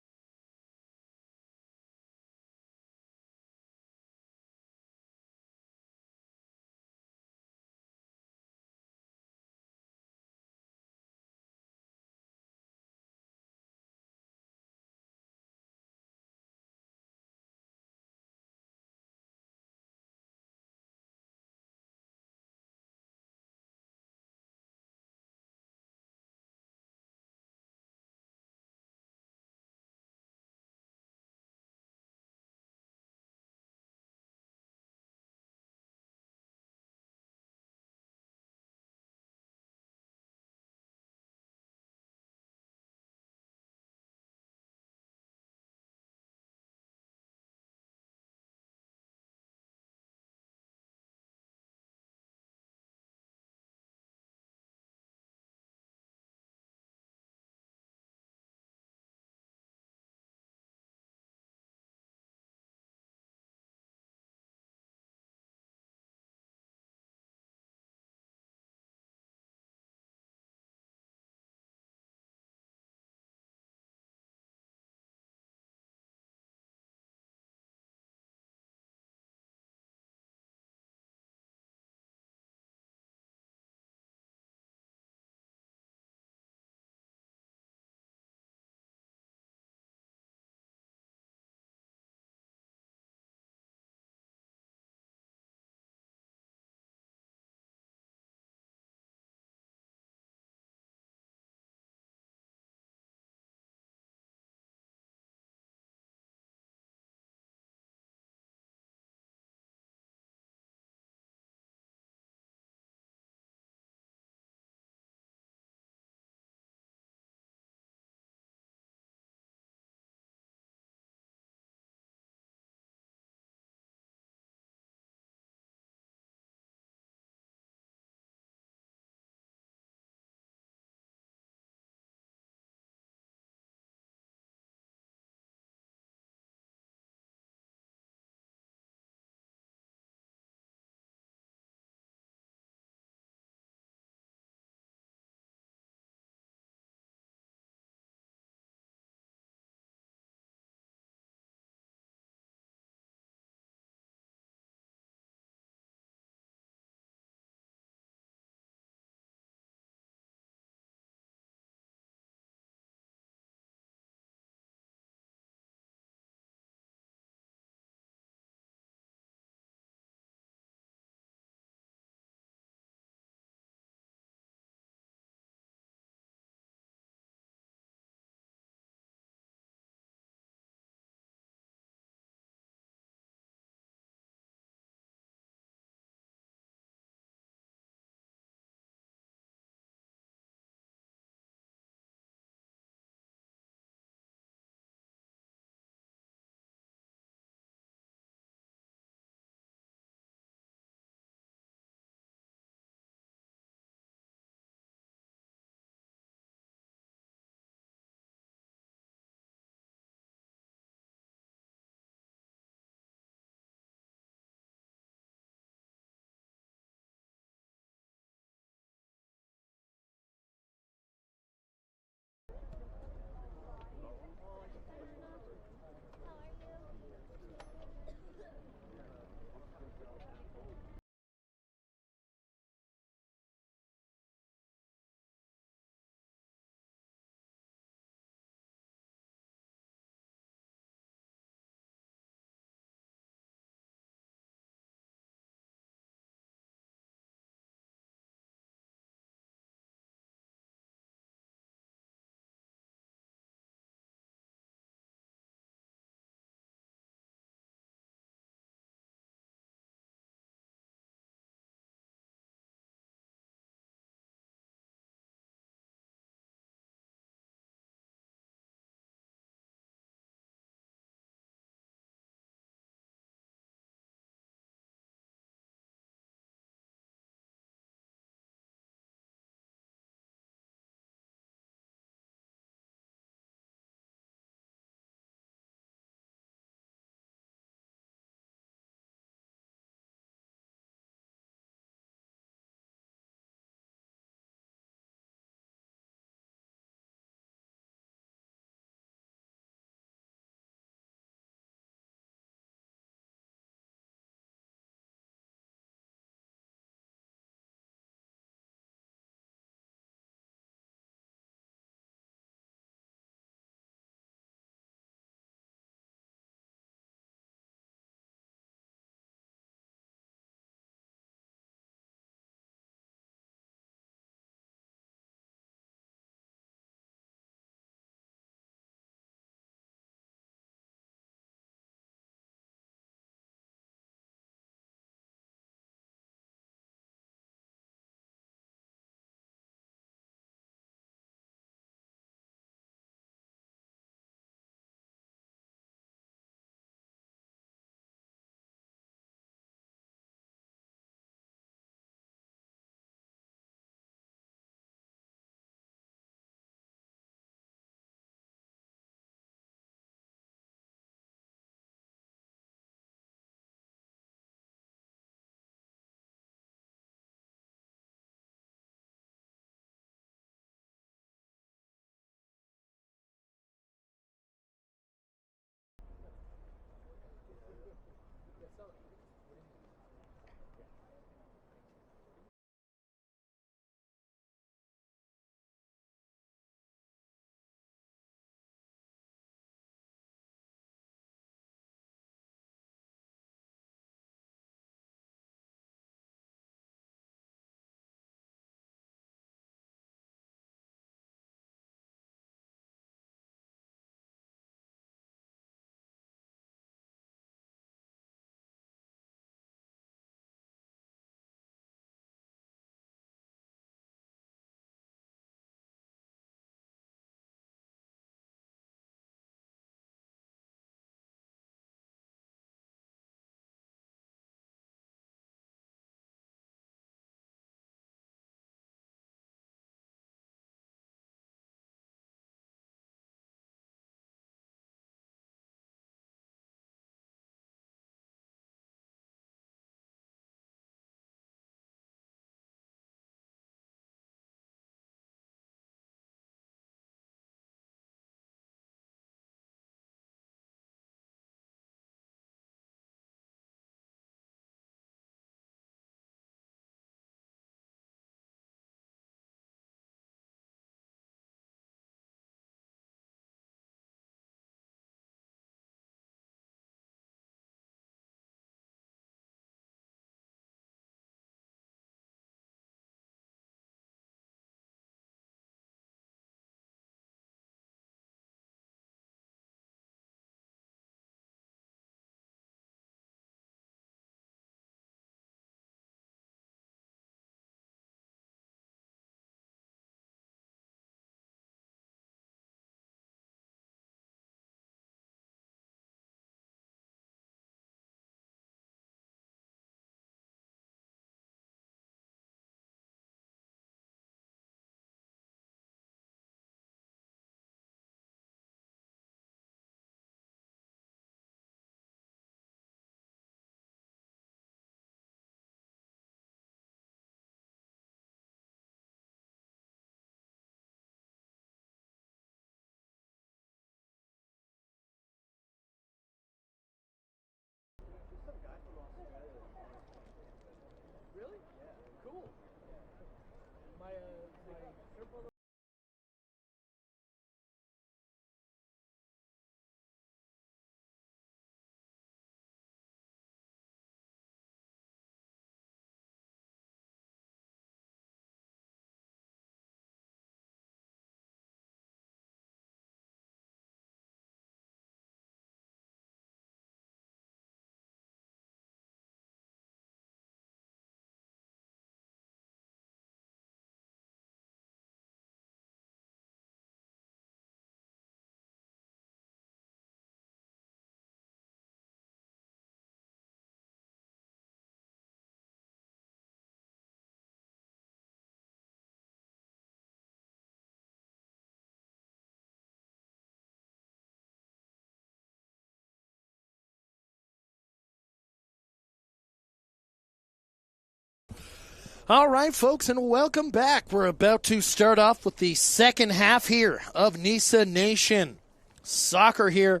[SPEAKER 2] All right, folks, and welcome back. We're about to start off with the second half here of Nisa Nation Soccer here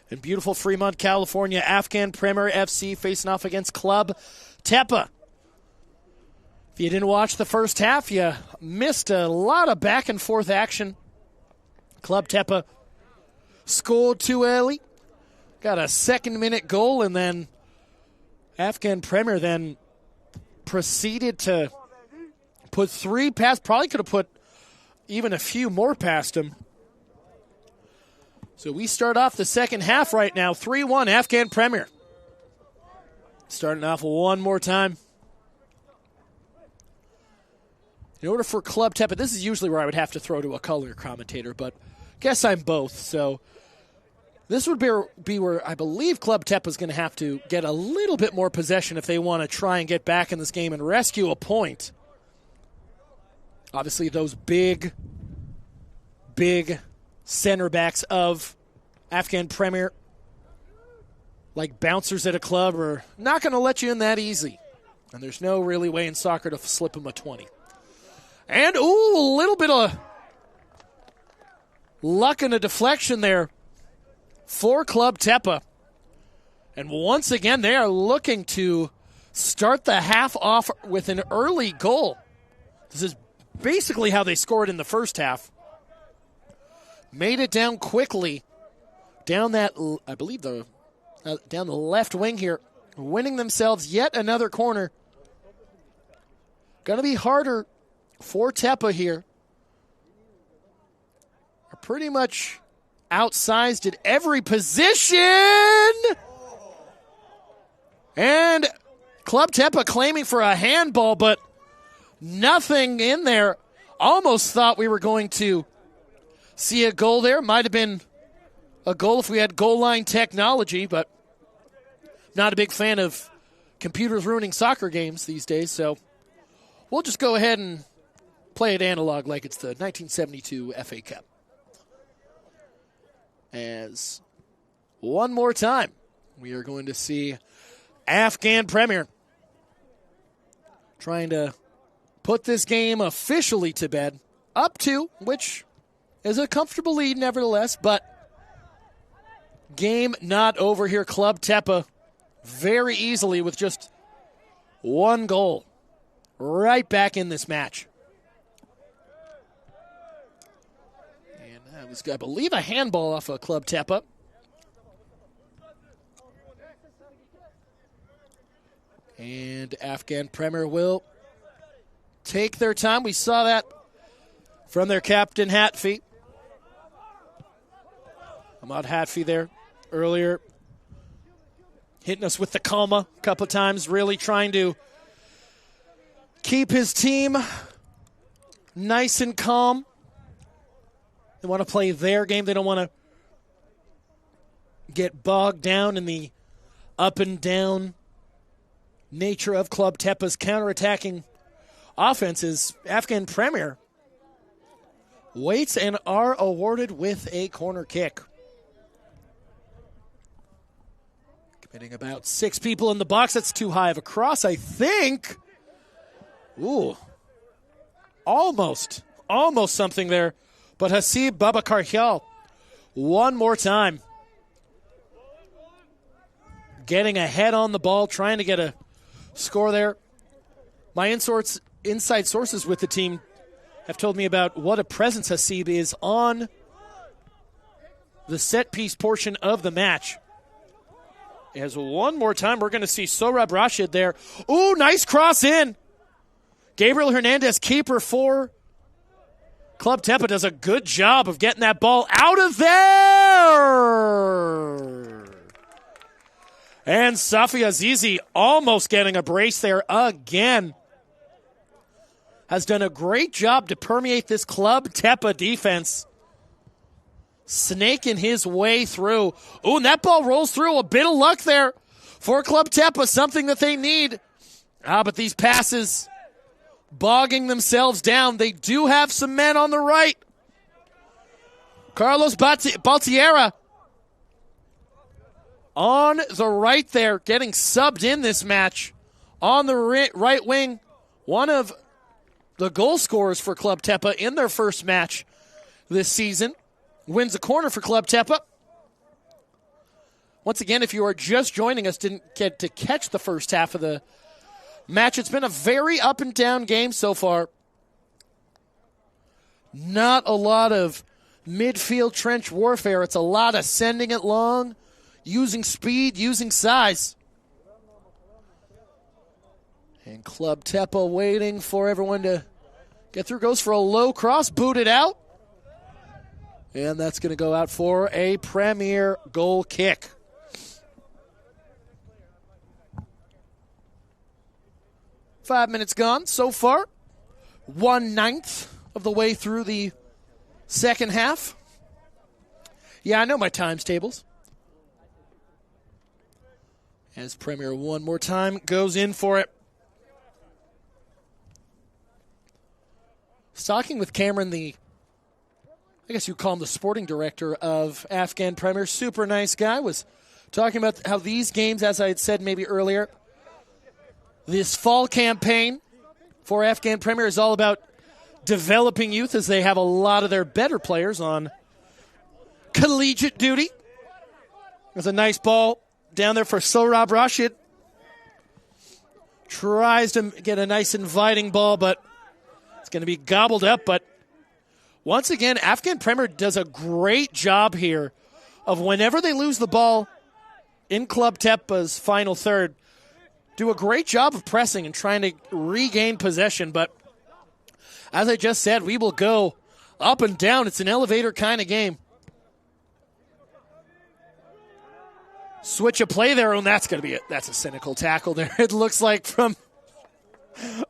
[SPEAKER 2] in beautiful Fremont, California. Afghan Premier FC facing off against Club Tepa. If you didn't watch the first half, you missed a lot of back-and-forth action. Club Tepa scored too early, got a second-minute goal, and then Afghan Premier then proceeded to put three past, probably could have put even a few more past him. So we start off the second half right now, 3-1 Afghan Premier. Starting off one more time. In order for Club Tepa, this is usually where I would have to throw to a color commentator, but guess I'm both. So this would be where I believe Club Tepa is going to have to get a little bit more possession if they want to try and get back in this game and rescue a point. Obviously, those big center backs of Afghan Premier, like bouncers at a club, are not going to let you in that easy. And there's no really way in soccer to slip them a 20. And, a little bit of luck and a deflection there for Club Tepa. And once again, they are looking to start the half off with an early goal. This is basically how they scored in the first half. Made it down quickly. Down that, I believe, down the left wing here. Winning themselves yet another corner. Going to be harder for Tepa here. Are pretty much outsized at every position. And Club Tepa claiming for a handball, but nothing in there. Almost thought we were going to see a goal there. Might have been a goal if we had goal line technology, but not a big fan of computers ruining soccer games these days, so we'll just go ahead and play it analog like it's the 1972 FA Cup. As one more time, we are going to see Afghan Premier trying to put this game officially to bed. Up to, which is a comfortable lead nevertheless, but game not over here. Club Tepa very easily with just one goal. Right back in this match. And that was, I believe, a handball off of Club Tepa. And Afghan Premier will take their time. We saw that from their captain, Hatfi. Ahmad Hatfi there earlier. Hitting us with the coma a couple of times, really trying to keep his team nice and calm. They want to play their game. They don't want to get bogged down in the up and down nature of Club Tepa's counterattacking offenses. Afghan Premier waits and are awarded with a corner kick. Committing about 6 people in the box. That's too high of a cross, I think. Ooh. Almost something there. But Hasib Babakarhial, one more time. Getting a head on the ball, trying to get a score there. My inside sources with the team have told me about what a presence Hasib is on the set-piece portion of the match. As one more time, we're going to see Sohrab Rashid there. Ooh, nice cross in. Gabriel Hernandez, keeper for Club Tepa, does a good job of getting that ball out of there. And Safi Azizi almost getting a brace there again. Has done a great job to permeate this Club Tepa defense. Snaking his way through. Ooh, and that ball rolls through. A bit of luck there for Club Tepa, something that they need. But these passes bogging themselves down. They do have some men on the right. Carlos Baltiera on the right there, getting subbed in this match. On the right wing, one of the goal scorers for Club Tepa in their first match this season. Wins a corner for Club Tepa. Once again, if you are just joining us, didn't get to catch the first half of the match, it's been a very up and down game so far. Not a lot of midfield trench warfare. It's a lot of sending it long, using speed, using size. And Club Tepa waiting for everyone to get through. Goes for a low cross, booted out. And that's going to go out for a Premier goal kick. Five minutes gone so far. 1/9 of the way through the second half. Yeah, I know my times tables. As Premier one more time goes in for it. Talking with Cameron, I guess you'd call him the sporting director of Afghan Premier, super nice guy, was talking about how these games, as I had said maybe earlier, this fall campaign for Afghan Premier is all about developing youth, as they have a lot of their better players on collegiate duty. There's a nice ball down there for Sohrab Rashid. Tries to get a nice inviting ball, but it's going to be gobbled up. But once again, Afghan Premier does a great job here of whenever they lose the ball in Club Tepa's final third, do a great job of pressing and trying to regain possession. But as I just said, we will go up and down. It's an elevator kind of game. Switch a play there, and that's going to be it. That's a cynical tackle there. It looks like from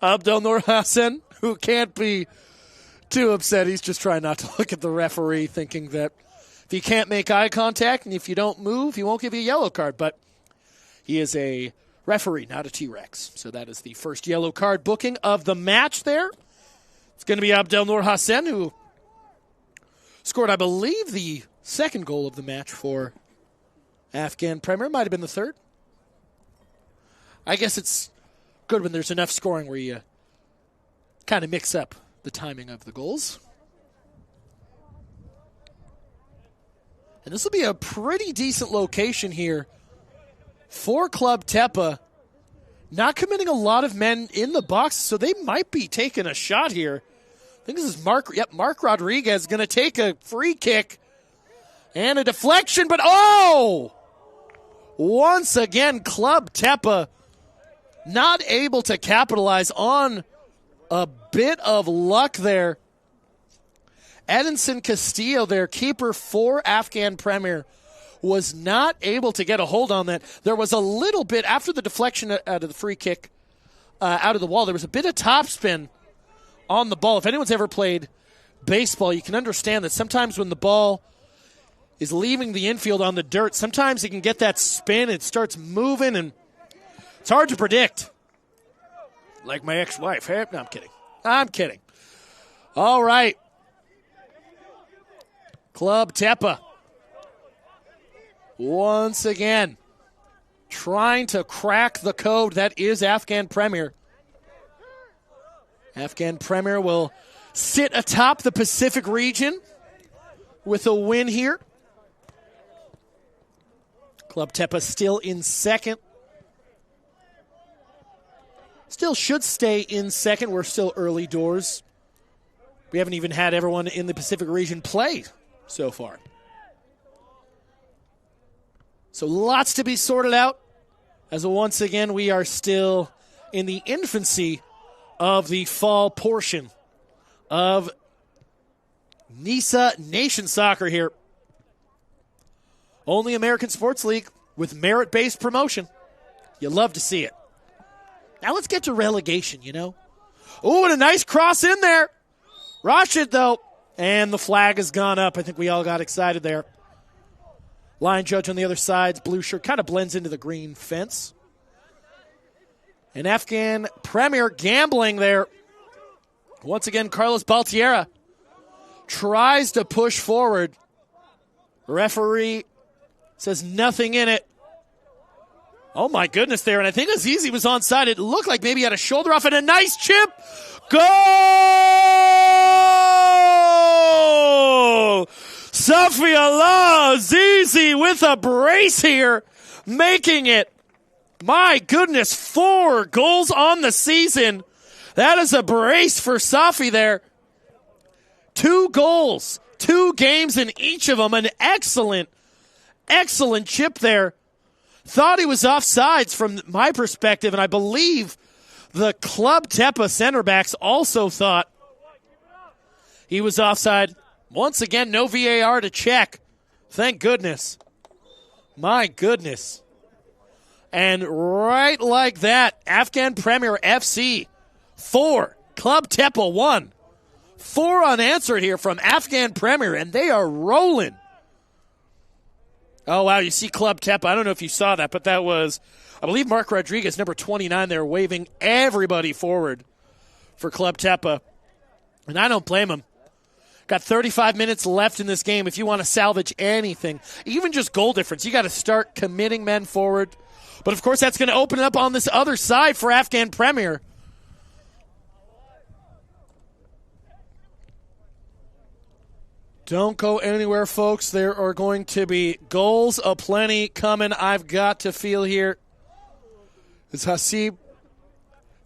[SPEAKER 2] Abdel Noor Hassan, who can't be too upset. He's just trying not to look at the referee, thinking that if you can't make eye contact and if you don't move, he won't give you a yellow card. But he is a referee, not a T-Rex. So that is the first yellow card booking of the match there. It's going to be Abdel Noor Hassan, who scored, I believe, the second goal of the match for Afghan Premier. Might have been the third. I guess it's good when there's enough scoring where you kind of mix up the timing of the goals. And this will be a pretty decent location here for Club Tepa. Not committing a lot of men in the box, so they might be taking a shot here. I think this is Mark Rodriguez going to take a free kick and a deflection, but once again, Club Tepa not able to capitalize on a bit of luck there. Edinson Castillo, their keeper for Afghan Premier, was not able to get a hold on that. There was a little bit, after the deflection out of the free kick out of the wall, there was a bit of topspin on the ball. If anyone's ever played baseball, you can understand that sometimes when the ball is leaving the infield on the dirt, sometimes it can get that spin, it starts moving, and it's hard to predict. Like my ex-wife. Hey, no, I'm kidding. All right. Club Tepa, once again, trying to crack the code that is Afghan Premier. Afghan Premier will sit atop the Pacific region with a win here. Club Tepa still in second. Still should stay in second. We're still early doors. We haven't even had everyone in the Pacific region play so far. So lots to be sorted out, as once again we are still in the infancy of the fall portion of Nisa Nation Soccer here. Only American Sports League with merit-based promotion. You love to see it. Now let's get to relegation, you know. Oh, and a nice cross in there. Rashid, though. And the flag has gone up. I think we all got excited there. Line judge on the other side's blue shirt kind of blends into the green fence. And Afghan Premier gambling there. Once again, Carlos Baltierra tries to push forward. Referee says nothing in it. Oh, my goodness there. And I think Azizi was onside. It looked like maybe he had a shoulder off and a nice chip. Goal! Safiullah Azizi with a brace here, making it, my goodness, 4 goals on the season. That is a brace for Safi there. 2 goals, 2 games in each of them. An excellent, excellent chip there. Thought he was offsides from my perspective, and I believe the Club Tepa center backs also thought he was offside. Once again, no VAR to check. Thank goodness. My goodness. And right like that, Afghan Premier FC 4, Club Tepa 1. 4 unanswered here from Afghan Premier, and they are rolling. Oh, wow, you see Club Tepa. I don't know if you saw that, but that was, I believe, Mark Rodriguez, number 29 there, waving everybody forward for Club Tepa. And I don't blame him. Got 35 minutes left in this game. If you want to salvage anything, even just goal difference, you got to start committing men forward. But, of course, that's going to open it up on this other side for Afghan Premier. Don't go anywhere, folks. There are going to be goals aplenty coming. I've got to feel here as Hasib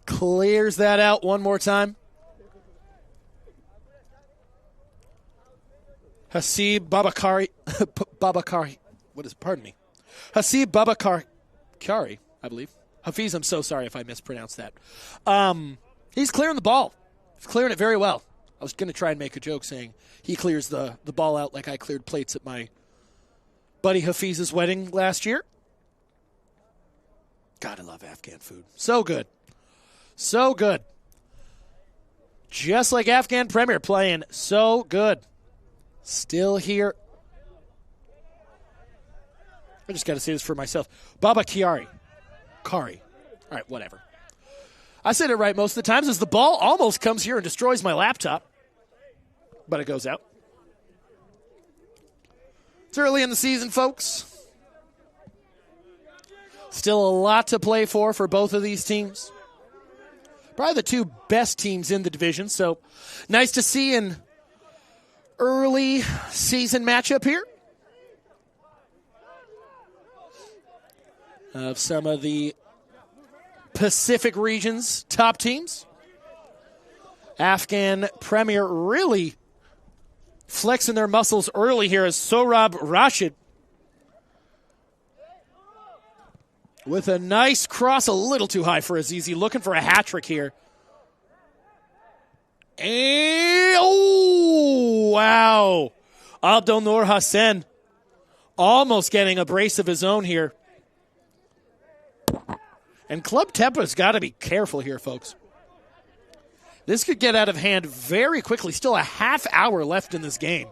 [SPEAKER 2] clears that out one more time. Hasib Babakari. Pardon me. Hasib Babakari, I believe. Hafiz, I'm so sorry if I mispronounced that. He's clearing the ball. He's clearing it very well. I was going to try and make a joke saying he clears the ball out like I cleared plates at my buddy Hafiz's wedding last year. God, I love Afghan food. So good. So good. Just like Afghan Premier playing so good. Still here. I just got to say this for myself. Baba Kari. All right, whatever. I said it right most of the times as the ball almost comes here and destroys my laptop. But it goes out. It's early in the season, folks. Still a lot to play for both of these teams. Probably the 2 best teams in the division, so nice to see an early season matchup here of some of the Pacific region's top teams. Afghan Premier really flexing their muscles early here as Sohrab Rashid with a nice cross, a little too high for Azizi, looking for a hat trick here. And, oh, wow. Abdel Noor Hassan almost getting a brace of his own here. And Club Tepa's got to be careful here, folks. This could get out of hand very quickly. Still a half hour left in this game.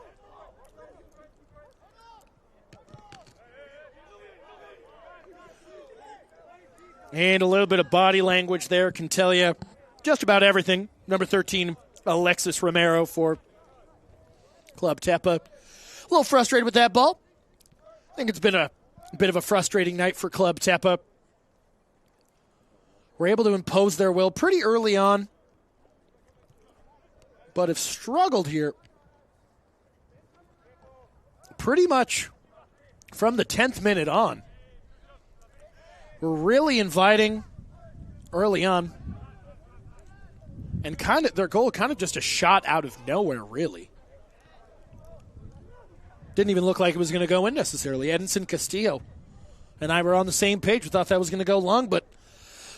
[SPEAKER 2] And a little bit of body language there can tell you just about everything. Number 13, Alexis Romero for Club Tepa. A little frustrated with that ball. I think it's been a bit of a frustrating night for Club Tepa. Were able to impose their will pretty early on, but have struggled here pretty much from the 10th minute on. We're really inviting early on, and their goal kind of just a shot out of nowhere, really. Didn't even look like it was going to go in necessarily. Edinson Castillo and I were on the same page. We thought that was going to go long, but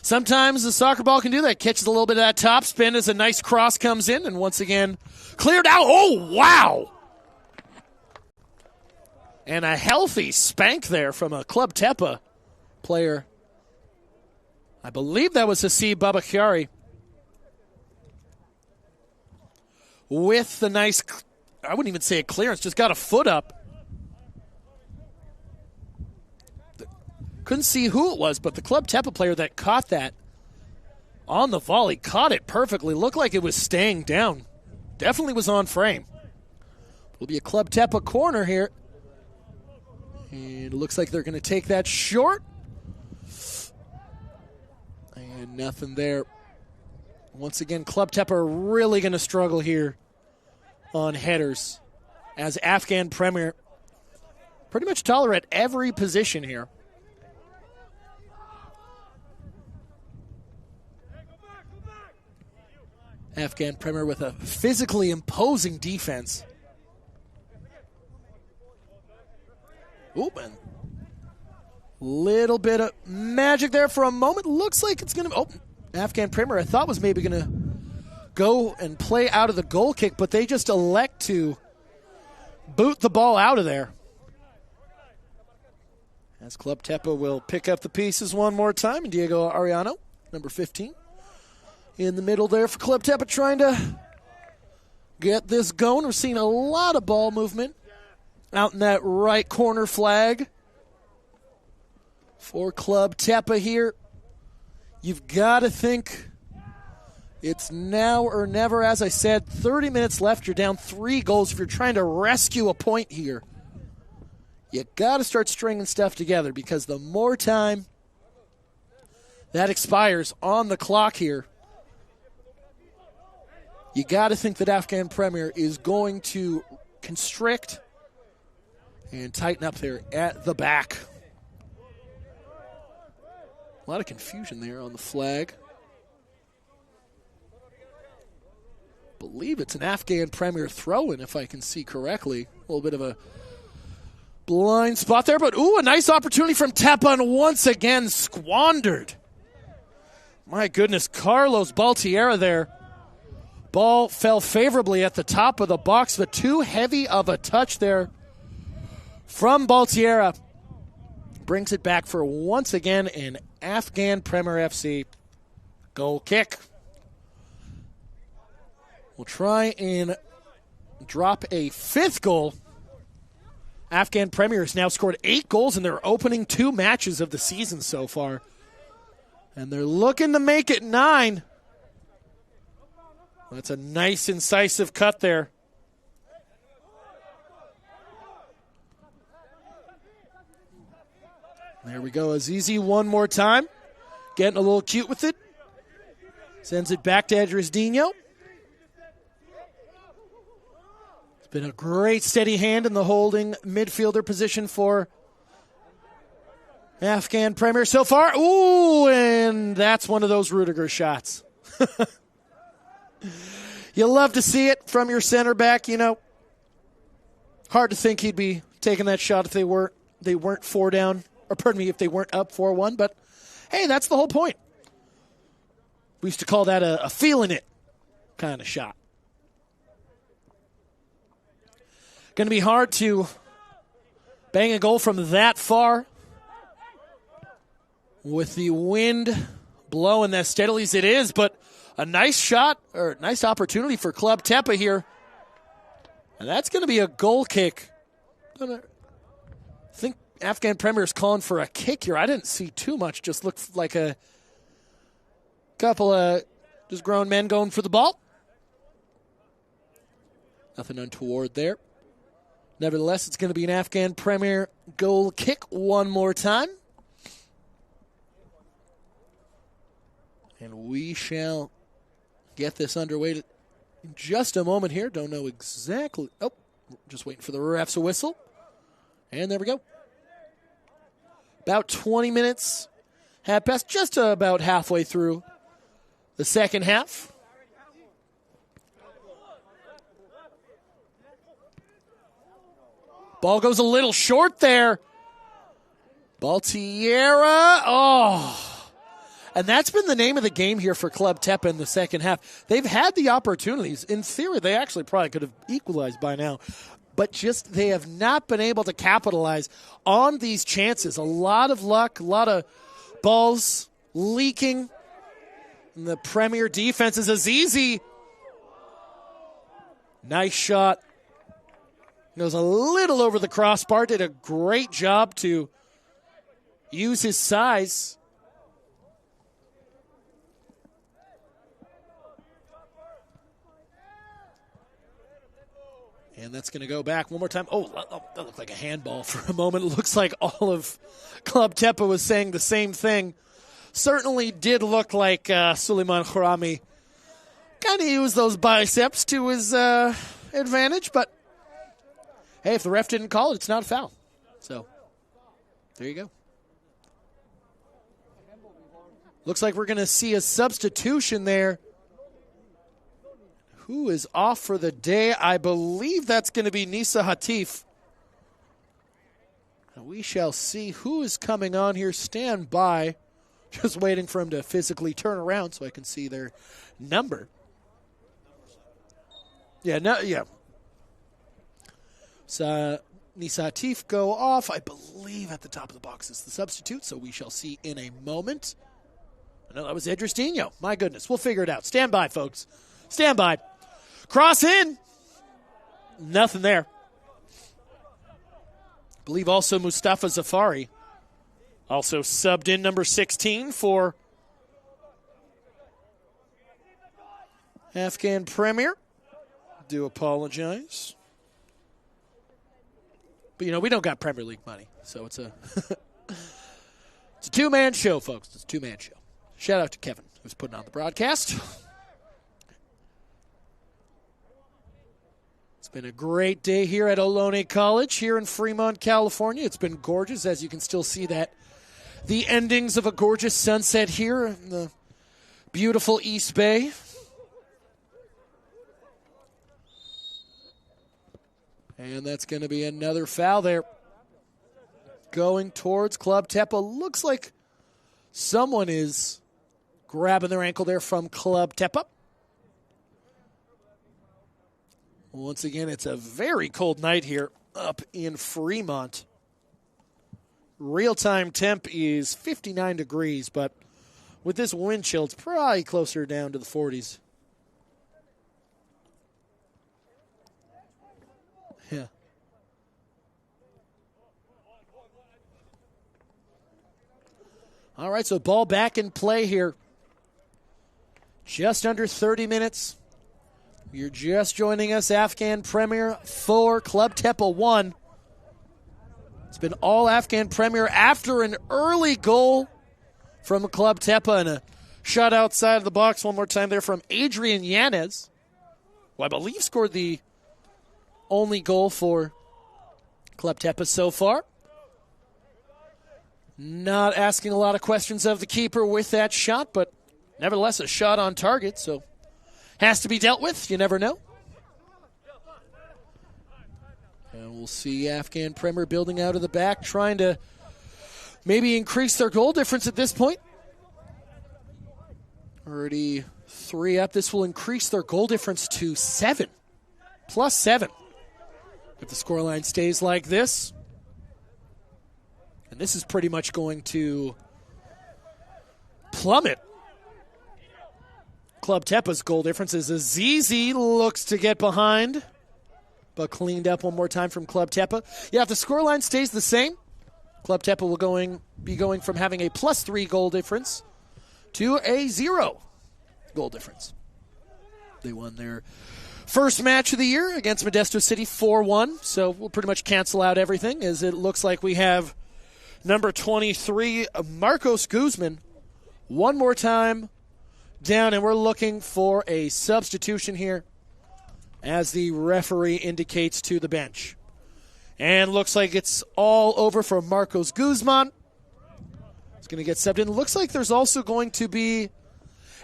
[SPEAKER 2] sometimes the soccer ball can do that. Catches a little bit of that top spin as a nice cross comes in, and once again, cleared out. Oh, wow! And a healthy spank there from a Club Tepa player. I believe that was Hasib Babakari. With the nice, I wouldn't even say a clearance, just got a foot up. Couldn't see who it was, but the Club Tepa player that caught that on the volley caught it perfectly. Looked like it was staying down. Definitely was on frame. Will be a Club Tepa corner here. And it looks like they're going to take that short. And nothing there. Once again, Club Tepa are really going to struggle here on headers as Afghan Premier pretty much tolerate every position here. Afghan Premier with a physically imposing defense. Ooh, man. Little bit of magic there for a moment. Looks like it's going to... Oh, Afghan Premier I thought was maybe going to go and play out of the goal kick, but they just elect to boot the ball out of there. As Club Tepa will pick up the pieces one more time. And Diego Arellano, number 15, in the middle there for Club Tepa, trying to get this going. We're seeing a lot of ball movement out in that right corner flag for Club Tepa here. You've got to think it's now or never. As I said, 30 minutes left. You're down 3 goals. If you're trying to rescue a point here, you got to start stringing stuff together, because the more time that expires on the clock here, you got to think that Afghan Premier is going to constrict and tighten up there at the back. A lot of confusion there on the flag. Believe it's an Afghan Premier throw-in, if I can see correctly. A little bit of a blind spot there, but ooh, a nice opportunity from Tepa, and once again squandered. My goodness, Carlos Baltierra there. Ball fell favorably at the top of the box, but too heavy of a touch there from Baltierra. Brings it back for once again an Afghan Premier FC goal kick. We'll try and drop a 5th goal. Afghan Premier has now scored 8 goals in their opening 2 matches of the season so far. And they're looking to make it 9. That's a nice, incisive cut there. There we go. Azizi one more time. Getting a little cute with it. Sends it back to Edrisdino. It's been a great steady hand in the holding midfielder position for Afghan Premier so far. Ooh, and that's one of those Rudiger shots. You love to see it from your center back, you know. Hard to think he'd be taking that shot if they weren't 4 down. Or pardon me, if they weren't up 4-1. But, hey, that's the whole point. We used to call that a feeling it kind of shot. Going to be hard to bang a goal from that far with the wind blowing as steadily as it is. But a nice shot, or nice opportunity for Club Tepa here. And that's going to be a goal kick. I think Afghan Premier is calling for a kick here. I didn't see too much. Just looked like a couple of just grown men going for the ball. Nothing untoward there. Nevertheless, it's going to be an Afghan Premier goal kick one more time. And we shall get this underway in just a moment here. Don't know exactly. Oh, just waiting for the ref's whistle. And there we go. About 20 minutes have passed, just about halfway through the second half. Ball goes a little short there. Baltierra. Oh. And that's been the name of the game here for Club Tepa in the second half. They've had the opportunities. In theory, they actually probably could have equalized by now. But just they have not been able to capitalize on these chances. A lot of luck, a lot of balls leaking. And the Premier defense is Azizi. Nice shot. Goes a little over the crossbar. Did a great job to use his size. And that's going to go back one more time. Oh, that looked like a handball for a moment. It looks like all of Club Tepa was saying the same thing certainly did look like Suleiman Khorami kind of used those biceps to his advantage, but hey, if the ref didn't call it, it's not a foul. So, there you go. Looks like we're going to see a substitution there. Who is off for the day? I believe that's going to be Nisa Hatif. We shall see who is coming on here. Stand by. Just waiting for him to physically turn around so I can see their number. Yeah. So Nisa Hatif go off. I believe at the top of the box is the substitute, so we shall see in a moment. No, that was Idris Dino. My goodness. We'll figure it out. Stand by, folks. Stand by. Cross in. Nothing there. I believe also Mustafa Zafari. Also subbed in number 16 for Afghan Premier. Do apologize. But, we don't got Premier League money, so it's a it's a two-man show, folks. It's a two-man show. Shout out to Kevin, who's putting on the broadcast. It's been a great day here at Ohlone College here in Fremont, California. It's been gorgeous, as you can still see that. The endings of a gorgeous sunset here in the beautiful East Bay. And that's going to be another foul there. Going towards Club Tepa. Looks like someone is grabbing their ankle there from Club Tepa. Once again, it's a very cold night here up in Fremont. Real-time temp is 59 degrees, but with this wind chill, it's probably closer down to the 40s. Yeah. All right, so ball back in play here. Just under 30 minutes. You're just joining us, Afghan Premier 4, Club Tepa 1. It's been all Afghan Premier after an early goal from Club Tepa and a shot outside of the box one more time there from Adrian Yanez, who I believe scored the only goal for Club Tepa so far. Not asking a lot of questions of the keeper with that shot, but nevertheless a shot on target, so has to be dealt with. You never know. And we'll see Afghan Premier building out of the back, trying to maybe increase their goal difference at this point. Already 3 up. This will increase their goal difference to 7. Plus 7. If the scoreline stays like this. And this is pretty much going to plummet Club Tepa's goal difference as Azizi looks to get behind, but cleaned up one more time from Club Tepa. Yeah, if the scoreline stays the same, Club Tepa will be going from having a plus 3 goal difference to a 0 goal difference. They won their first match of the year against Modesto City 4-1, so we'll pretty much cancel out everything as it looks like we have number 23, Marcos Guzman, one more time down, and we're looking for a substitution here as the referee indicates to the bench. And looks like it's all over for Marcos Guzman. He's going to get subbed in. Looks like there's also going to be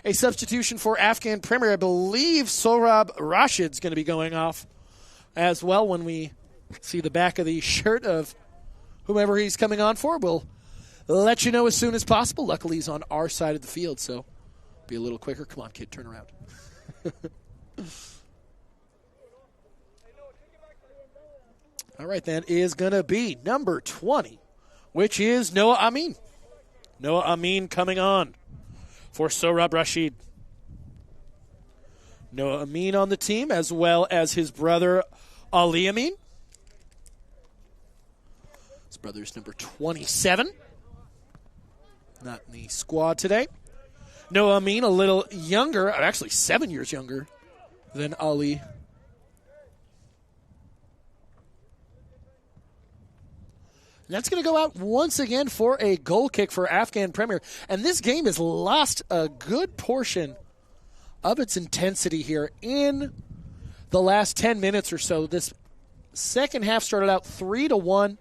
[SPEAKER 2] a substitution for Afghan Premier. I believe Sohrab Rashid's going to be going off as well when we see the back of the shirt of whomever he's coming on for. We'll let you know as soon as possible. Luckily, he's on our side of the field, so be a little quicker. Come on, kid, turn around. All right, that is going to be number 20, which is Noah Amin. Noah Amin coming on for Sohrab Rashid. Noah Amin on the team, as well as his brother Ali Amin. His brother's number 27. Not in the squad today. Noah Amin, a little younger, actually 7 years younger than Ali. And that's going to go out once again for a goal kick for Afghan Premier. And this game has lost a good portion of its intensity here in the last 10 minutes or so. This second half started out 3-1.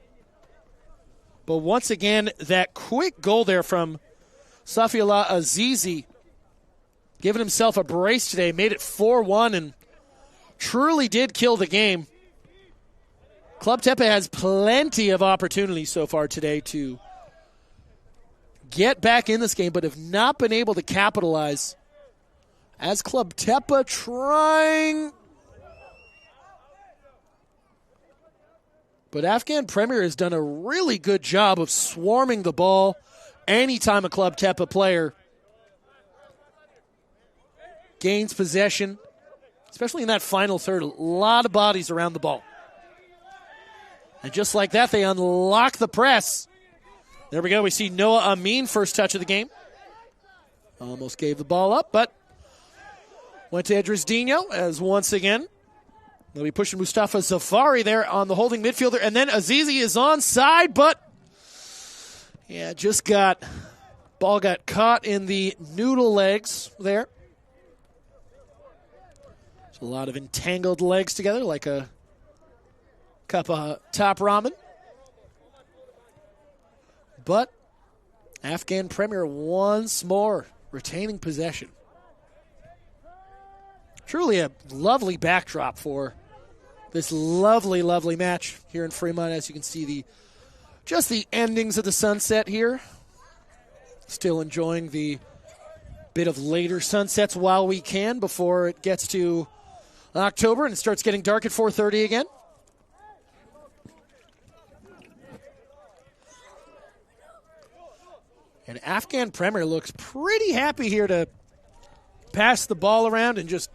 [SPEAKER 2] But once again, that quick goal there from Safiullah Azizi, giving himself a brace today, made it 4-1 and truly did kill the game. Club Tepa has plenty of opportunities so far today to get back in this game, but have not been able to capitalize. As Club Tepa trying. But Afghan Premier has done a really good job of swarming the ball anytime a Club Tepa player gains possession, especially in that final third. A lot of bodies around the ball. And just like that, they unlock the press. There we go. We see Noah Amin, first touch of the game. Almost gave the ball up, but went to Edris Dino as once again they'll be pushing Mustafa Zafari there on the holding midfielder. And then Azizi is onside, but ball got caught in the noodle legs there. There's a lot of entangled legs together like a cup of top ramen. But Afghan Premier once more retaining possession. Truly a lovely backdrop for this lovely, lovely match here in Fremont. As you can see, the endings of the sunset here. Still enjoying the bit of later sunsets while we can before it gets to October and it starts getting dark at 4:30 again. And Afghan Premier looks pretty happy here to pass the ball around and just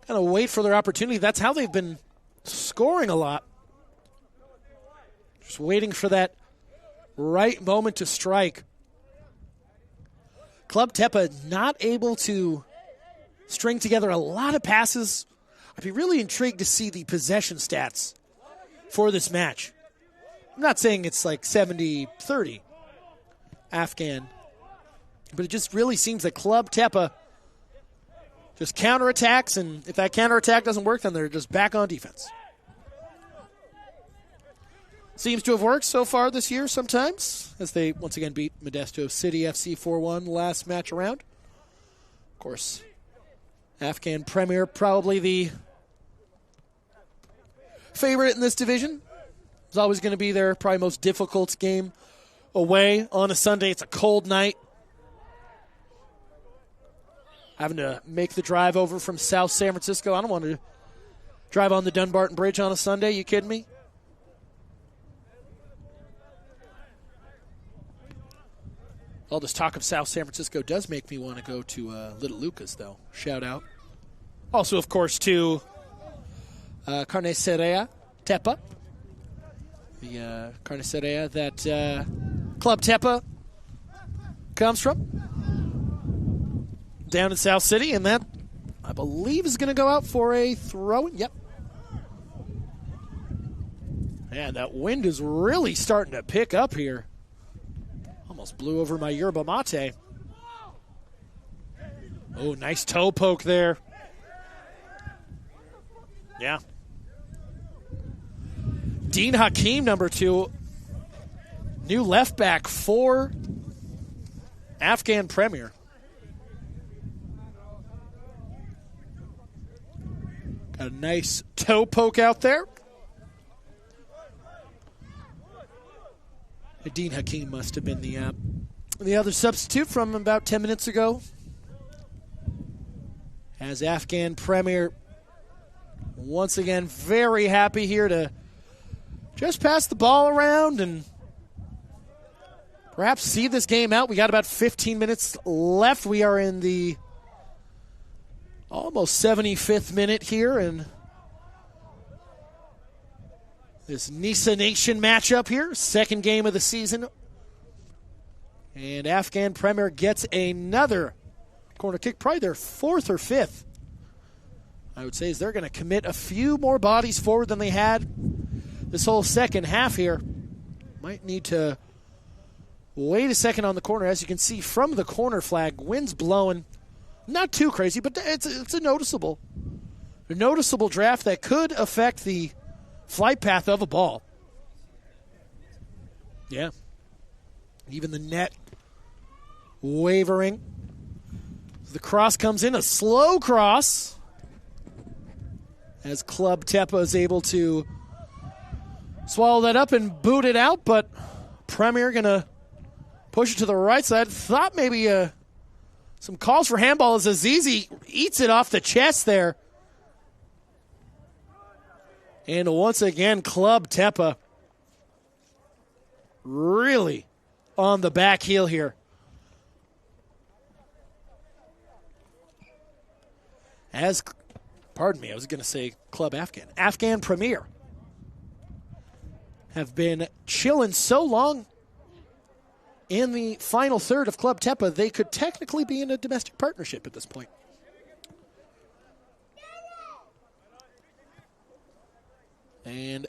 [SPEAKER 2] kind of wait for their opportunity. That's how they've been scoring a lot. Just waiting for that right moment to strike. Club Tepa not able to string together a lot of passes. I'd be really intrigued to see the possession stats for this match. I'm not saying it's like 70-30 Afghan, but it just really seems that Club Tepa just counterattacks, and if that counterattack doesn't work, then they're just back on defense. Seems to have worked so far this year sometimes, as they once again beat Modesto City FC 4-1 last match around. Of course, Afghan Premier probably the favorite in this division. It's always going to be their probably most difficult game away on a Sunday. It's a cold night. Having to make the drive over from South San Francisco. I don't want to drive on the Dunbarton Bridge on a Sunday. You kidding me? All this talk of South San Francisco does make me want to go to Little Lucas, though. Shout out. Also, of course, to Carniceria Tepa. The Carniceria that Club Tepa comes from. Down in South City, and that, I believe, is going to go out for a throw-in. Yep. And that wind is really starting to pick up here. Almost blew over my yerba mate. Oh, nice toe poke there. Yeah. Dean Hakeem, number 2. New left back for Afghan Premier. Got a nice toe poke out there. Dean Hakeem must have been the other substitute from about 10 minutes ago. As Afghan Premier once again very happy here to just pass the ball around and perhaps see this game out. We got about 15 minutes left. We are in the almost 75th minute here, and this Nisa Nation matchup here, second game of the season. And Afghan Premier gets another corner kick, probably their 4th or 5th. I would say is they're going to commit a few more bodies forward than they had this whole second half here. Might need to wait a second on the corner. As you can see from the corner flag, wind's blowing. Not too crazy, but it's a noticeable draft that could affect the flight path of a ball. Yeah. Even the net wavering. The cross comes in, a slow cross, as Club Tepa is able to swallow that up and boot it out, but Premier going to push it to the right side. Thought maybe some calls for handball as Azizi eats it off the chest there. And once again, Club Tepa really on the back heel here. Pardon me, I was going to say Club Afghan. Afghan Premier have been chilling so long in the final third of Club Tepa, they could technically be in a domestic partnership at this point. And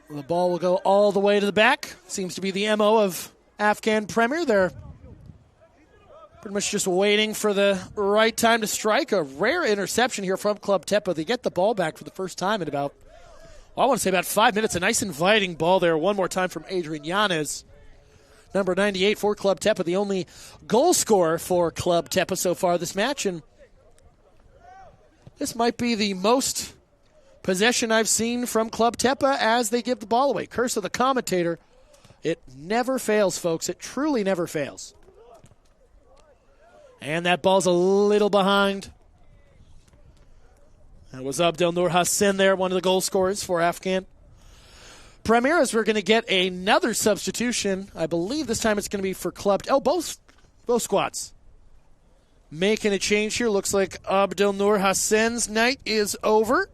[SPEAKER 2] the ball will go all the way to the back. Seems to be the MO of Afghan Premier. They're pretty much just waiting for the right time to strike. A rare interception here from Club Tepa. They get the ball back for the first time in about, I want to say about 5 minutes. A nice inviting ball there. One more time from Adrian Yanez. Number 98 for Club Tepa, the only goal scorer for Club Tepa so far this match. And this might be the most possession I've seen from Club Tepa as they give the ball away. Curse of the commentator. It never fails, folks. It truly never fails. And that ball's a little behind. That was Abdel Nur Hassan there, one of the goal scorers for Afghan Premier, as we're going to get another substitution. I believe this time it's going to be for Club. Both squads making a change here. Looks like Abdel Nur Hassan's night is over.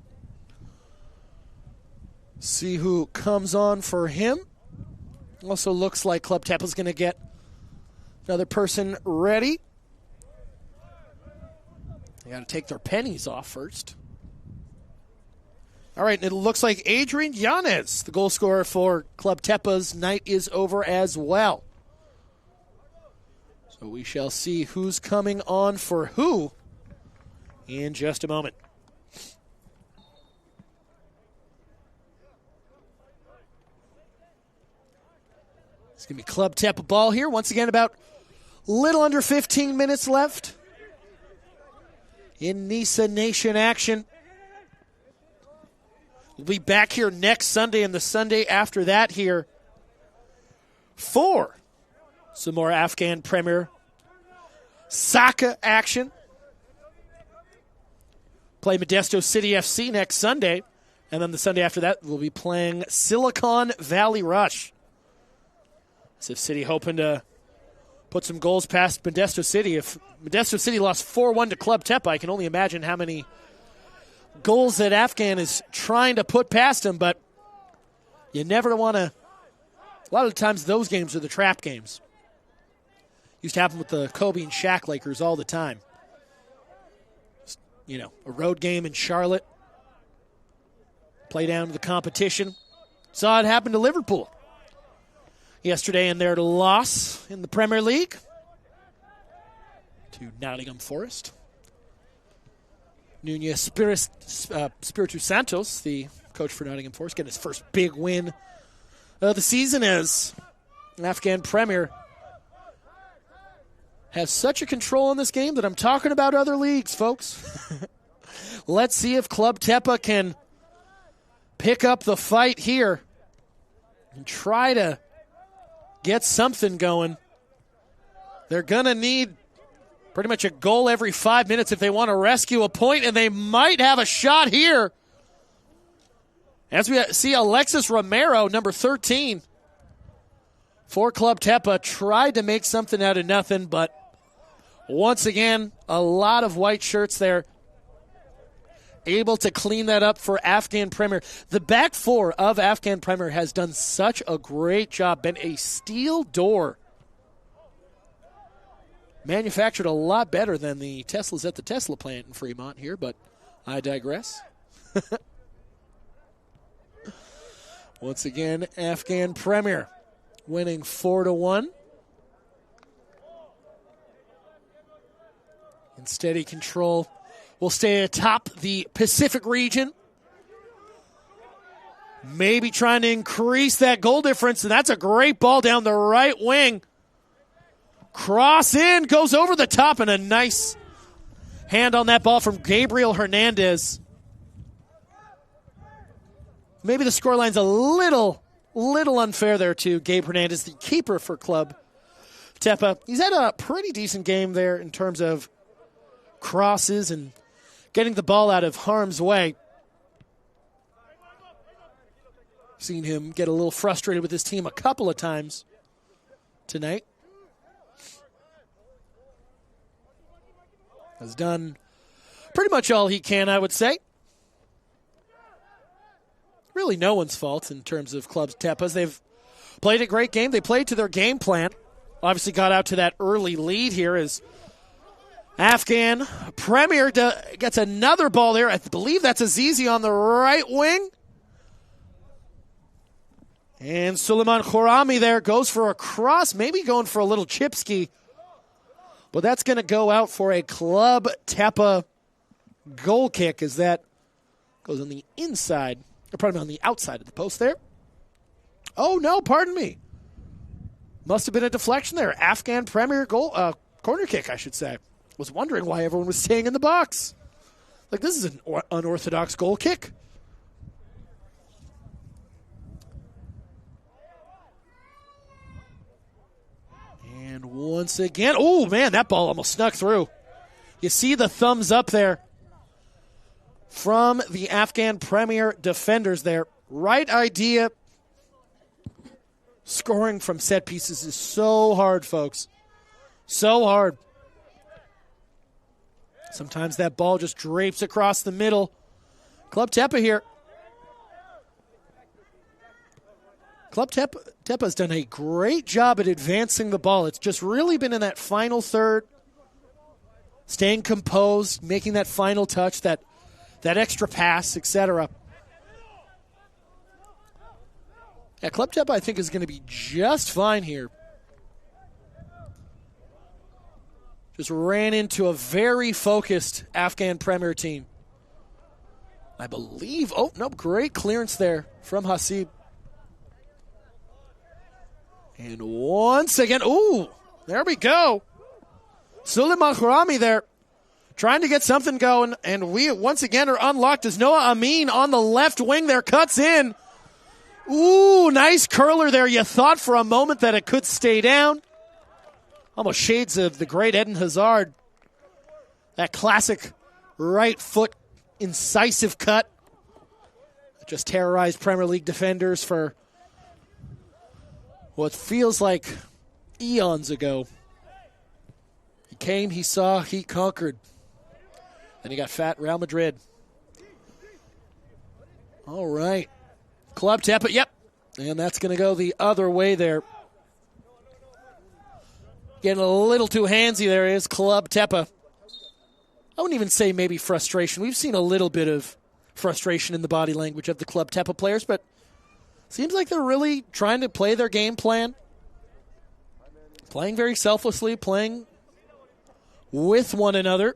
[SPEAKER 2] See who comes on for him. Also looks like Club Tepa's going to get another person ready. They got to take their pennies off first. All right, and it looks like Adrian Yanez, the goal scorer for Club Tepa's night is over as well. So we shall see who's coming on for who in just a moment. It's going to be Club Tepa ball here. Once again, about a little under 15 minutes left in Nisa Nation action. We'll be back here next Sunday and the Sunday after that here for some more Afghan Premier soccer action. Play Modesto City FC next Sunday, and then the Sunday after that we'll be playing Silicon Valley Rush. As if City hoping to put some goals past Modesto City. If Modesto City lost 4-1 to Club Tepa, I can only imagine how many goals that Afghan is trying to put past him, but you never want to. A lot of times those games are the trap games. Used to happen with the Kobe and Shaq Lakers all the time. Just, a road game in Charlotte. Play down to the competition. Saw it happen to Liverpool yesterday in their loss in the Premier League to Nottingham Forest. Nuno Espiritu Santos, the coach for Nottingham Forest, getting his first big win of the season as Afghan Premier has such a control in this game that I'm talking about other leagues, folks. Let's see if Club Tepa can pick up the fight here and try to get something going. They're going to need pretty much a goal every 5 minutes if they want to rescue a point, and they might have a shot here. As we see Alexis Romero, number 13, for Club Tepa, tried to make something out of nothing, but once again, a lot of white shirts there. Able to clean that up for Afghan Premier. The back four of Afghan Premier has done such a great job. Been a steel door. Manufactured a lot better than the Teslas at the Tesla plant in Fremont here, but I digress. Once again, Afghan Premier winning 4-1. And steady control will stay atop the Pacific region. Maybe trying to increase that goal difference, and that's a great ball down the right wing. Cross in, goes over the top, and a nice hand on that ball from Gabriel Hernandez. Maybe the scoreline's a little unfair there to Gabe Hernandez, the keeper for Club Tepa. He's had a pretty decent game there in terms of crosses and getting the ball out of harm's way. Seen him get a little frustrated with his team a couple of times tonight. Has done pretty much all he can, I would say. Really no one's fault in terms of Club Tepa's. They've played a great game. They played to their game plan. Obviously got out to that early lead here as Afghan Premier gets another ball there. I believe that's Azizi on the right wing. And Suleiman Khorami there goes for a cross, maybe going for a little chipski. But that's going to go out for a Club Tepa goal kick as that goes on the inside, or probably on the outside of the post there. Oh, no, pardon me. Must have been a deflection there. Afghan Premier goal, corner kick, I should say. Was wondering why everyone was staying in the box. Like, this is an unorthodox goal kick. And once again, oh, man, that ball almost snuck through. You see the thumbs up there from the Afghan Premier defenders there. Right idea. Scoring from set pieces is so hard, folks. So hard. Sometimes that ball just drapes across the middle. Club Tepa here. Club Tepa's done a great job at advancing the ball. It's just really been in that final third, staying composed, making that final touch, that extra pass, etc. Yeah, Club Tepa, I think, is going to be just fine here. Just ran into a very focused Afghan Premier team. I believe, oh, no, great clearance there from Hasib. And once again, ooh, there we go. Suleiman Khorami there trying to get something going, and we once again are unlocked as Noah Amin on the left wing there cuts in. Ooh, nice curler there. You thought for a moment that it could stay down. Almost shades of the great Eden Hazard. That classic right foot incisive cut that just terrorized Premier League defenders for what feels like eons ago. He came, he saw, he conquered. Then he got fat Real Madrid. All right. Club Tepa, yep. And that's going to go the other way there. Getting a little too handsy there is Club Tepa. I wouldn't even say maybe frustration. We've seen a little bit of frustration in the body language of the Club Tepa players, but seems like they're really trying to play their game plan. Playing very selflessly, playing with one another.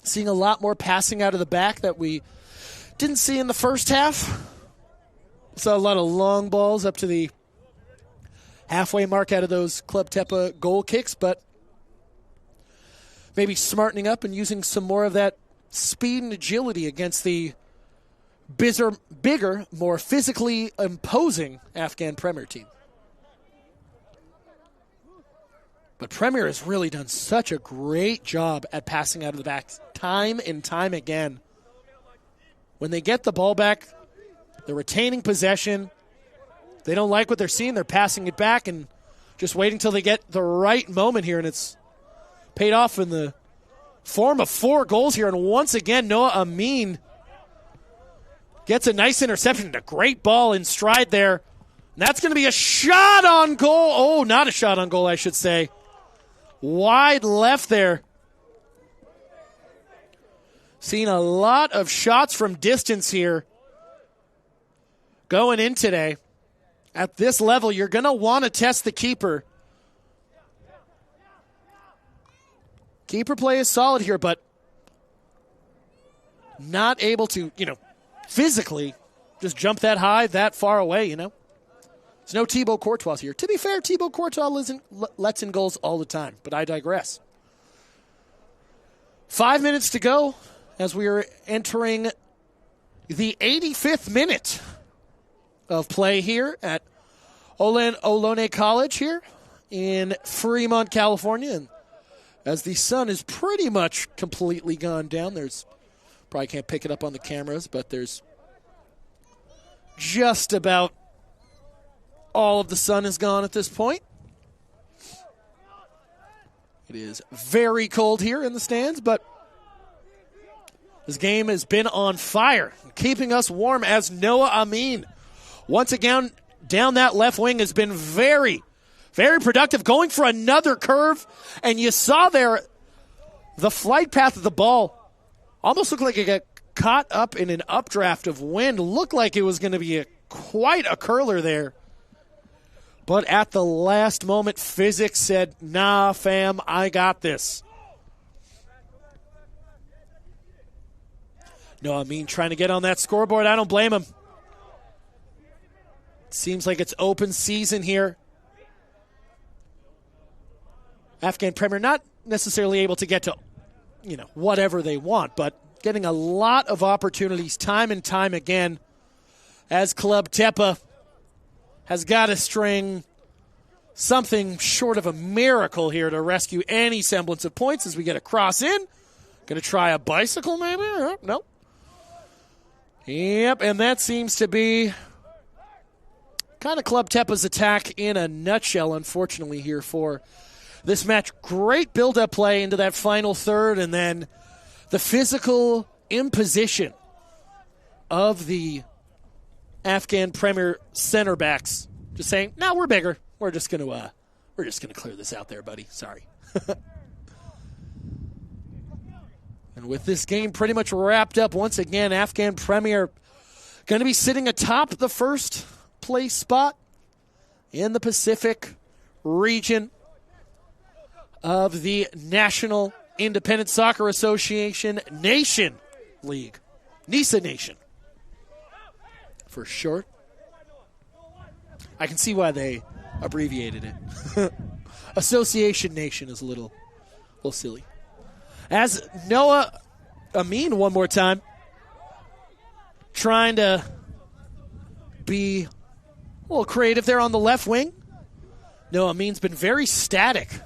[SPEAKER 2] Seeing a lot more passing out of the back that we didn't see in the first half. Saw a lot of long balls up to the halfway mark out of those Club Tepa goal kicks, but maybe smartening up and using some more of that speed and agility against the bigger, more physically imposing Afghan Premier team. But Premier has really done such a great job at passing out of the back time and time again. When they get the ball back, they're retaining possession. They don't like what they're seeing. They're passing it back and just waiting until they get the right moment here, and it's paid off in the form of 4 goals here. And once again, Noah Amin gets a nice interception, a great ball in stride there. And that's going to be a shot on goal. Oh, not a shot on goal, I should say. Wide left there. Seen a lot of shots from distance here going in today. At this level, you're going to want to test the keeper. Keeper play is solid here, but not able to, physically just jump that high, that far away, There's no Thibaut Courtois here. To be fair, Thibaut Courtois lets in goals all the time, but I digress. 5 minutes to go as we are entering the 85th minute of play here at Ohlone College here in Fremont, California. And as the sun is pretty much completely gone down, probably can't pick it up on the cameras, but there's just about all of the sun is gone at this point. It is very cold here in the stands, but this game has been on fire, keeping us warm as Noah Amin, once again, down that left wing has been very, very productive, going for another curve. And you saw there the flight path of the ball almost looked like it got caught up in an updraft of wind. Looked like it was going to be quite a curler there. But at the last moment, physics said, nah, fam, I got this. No, I mean, trying to get on that scoreboard, I don't blame him. Seems like it's open season here. Afghan Premier not necessarily able to get to, whatever they want, but getting a lot of opportunities time and time again as Club Tepa has got to string something short of a miracle here to rescue any semblance of points as we get a cross in. Going to try a bicycle maybe? No. Yep, and that seems to be kind of Club Tepa's attack in a nutshell, unfortunately, here for this match. Great build-up play into that final third, and then the physical imposition of the Afghan Premier center backs, just saying, "No, we're bigger. We're just gonna clear this out there, buddy. Sorry." And with this game pretty much wrapped up, once again, Afghan Premier going to be sitting atop the first place spot in the Pacific region of the National Independent Soccer Association Nation League. Nisa Nation, for short. I can see why they abbreviated it. Association Nation is a little silly. As Noah Amin one more time, trying to be a little creative there on the left wing. Noah Amin's been very static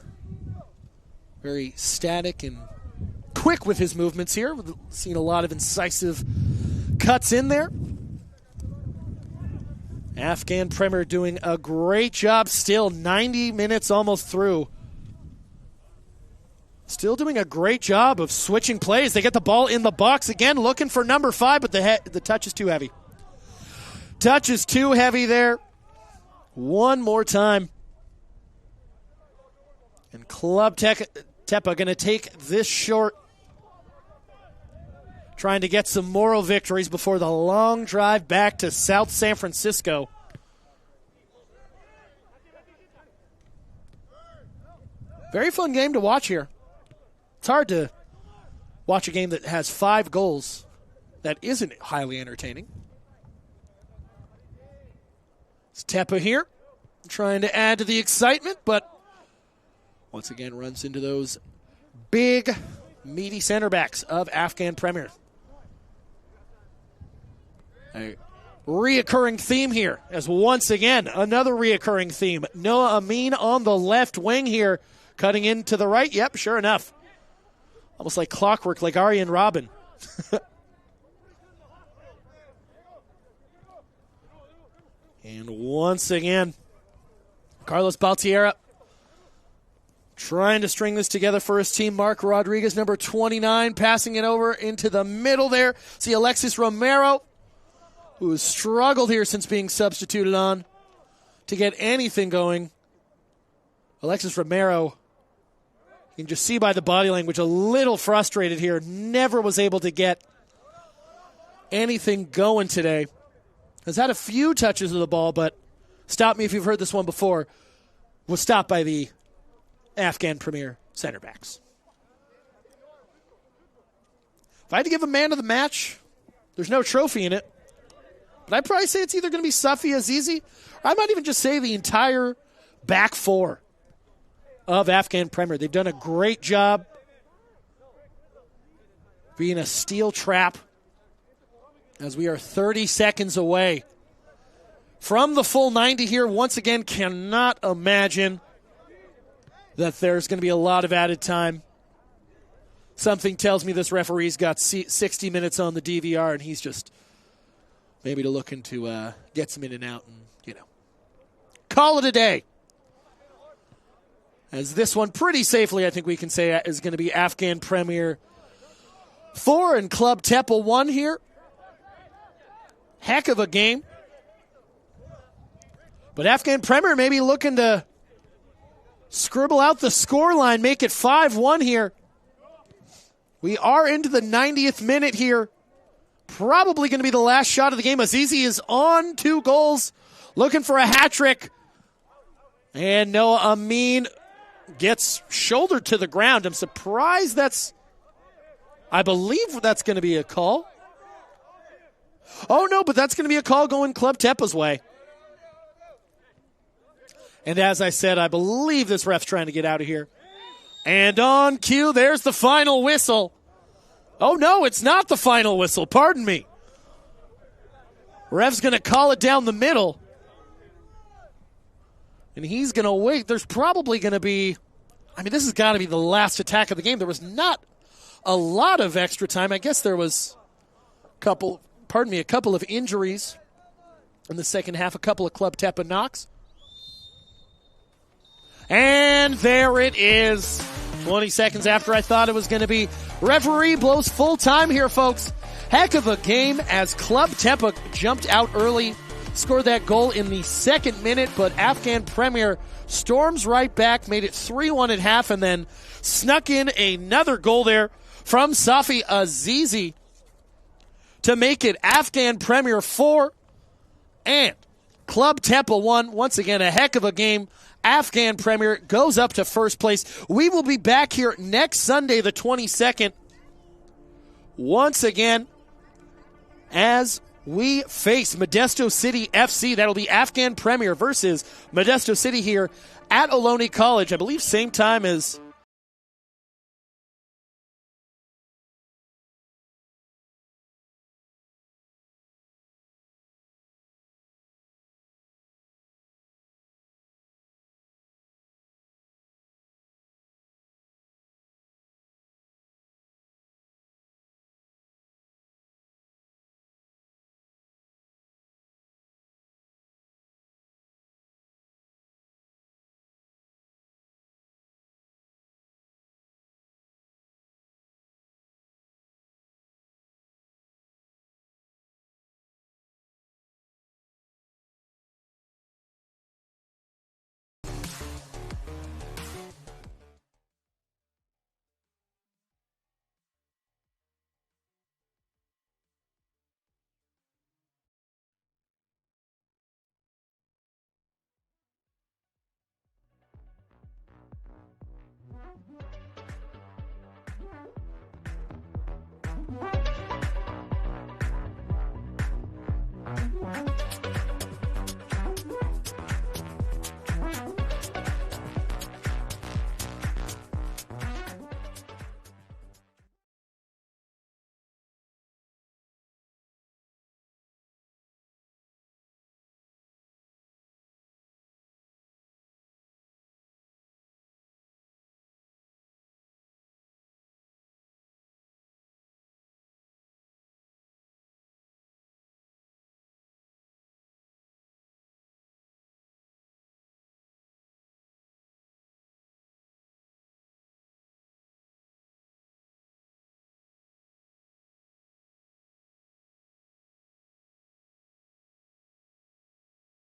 [SPEAKER 2] and quick with his movements here. We've seen a lot of incisive cuts in there. Afghan Premier doing a great job still, 90 minutes almost through. Still doing a great job of switching plays. They get the ball in the box again, looking for number 5, but the touch is too heavy. Touch is too heavy there. One more time. And Club Tepa going to take this short, trying to get some moral victories before the long drive back to South San Francisco. Very fun game to watch here. It's hard to watch a game that has 5 goals that isn't highly entertaining. It's Tepa here, trying to add to the excitement, but once again runs into those big, meaty center backs of Afghan Premier. A reoccurring theme here, as once again, another reoccurring theme. Noah Amin on the left wing here, cutting into the right. Yep, sure enough. Almost like clockwork, like Ari and Robin. And once again, Carlos Baltierra trying to string this together for his team. Mark Rodriguez, number 29, passing it over into the middle there. See Alexis Romero, who has struggled here since being substituted on to get anything going. Alexis Romero, you can just see by the body language, a little frustrated here. Never was able to get anything going today. Has had a few touches of the ball, but stop me if you've heard this one before, was stopped by the Afghan Premier center backs. If I had to give a man of the match, there's no trophy in it, but I'd probably say it's either going to be Safi Azizi, or I might even just say the entire back four of Afghan Premier. They've done a great job being a steel trap as we are 30 seconds away from the full 90 here. Once again, cannot imagine that there's going to be a lot of added time. Something tells me this referee's got 60 minutes on the DVR, and he's just maybe looking to get some in and out and, call it a day. As this one pretty safely, I think we can say, is going to be Afghan Premier 4 and Club Tepa 1 here. Heck of a game. But Afghan Premier maybe looking to scribble out the scoreline, make it 5-1 here. We are into the 90th minute here. Probably going to be the last shot of the game. Azizi is on 2 goals, looking for a hat trick. And Noah Amin gets shouldered to the ground. I'm surprised I believe that's going to be a call. Oh, no, but that's going to be a call going Club Tepa's way. And as I said, I believe this ref's trying to get out of here. And on cue, there's the final whistle. Oh, no, it's not the final whistle. Pardon me. Ref's going to call it down the middle. And he's going to wait. There's probably going to be, this has got to be the last attack of the game. There was not a lot of extra time. I guess there was a couple of injuries in the second half, a couple of Club Tepa knocks. And there it is. 20 seconds after I thought it was going to be. Referee blows full time here, folks. Heck of a game as Club Tepa jumped out early, scored that goal in the 2nd minute, but Afghan Premier storms right back, made it 3-1 at half, and then snuck in another goal there from Safi Azizi to make it Afghan Premier 4 and Club Tepa 1. Once again, a heck of a game. Afghan Premier goes up to first place. We will be back here next Sunday, the 22nd, once again, as we face Modesto City FC. That'll be Afghan Premier versus Modesto City here at Ohlone College. I believe same time as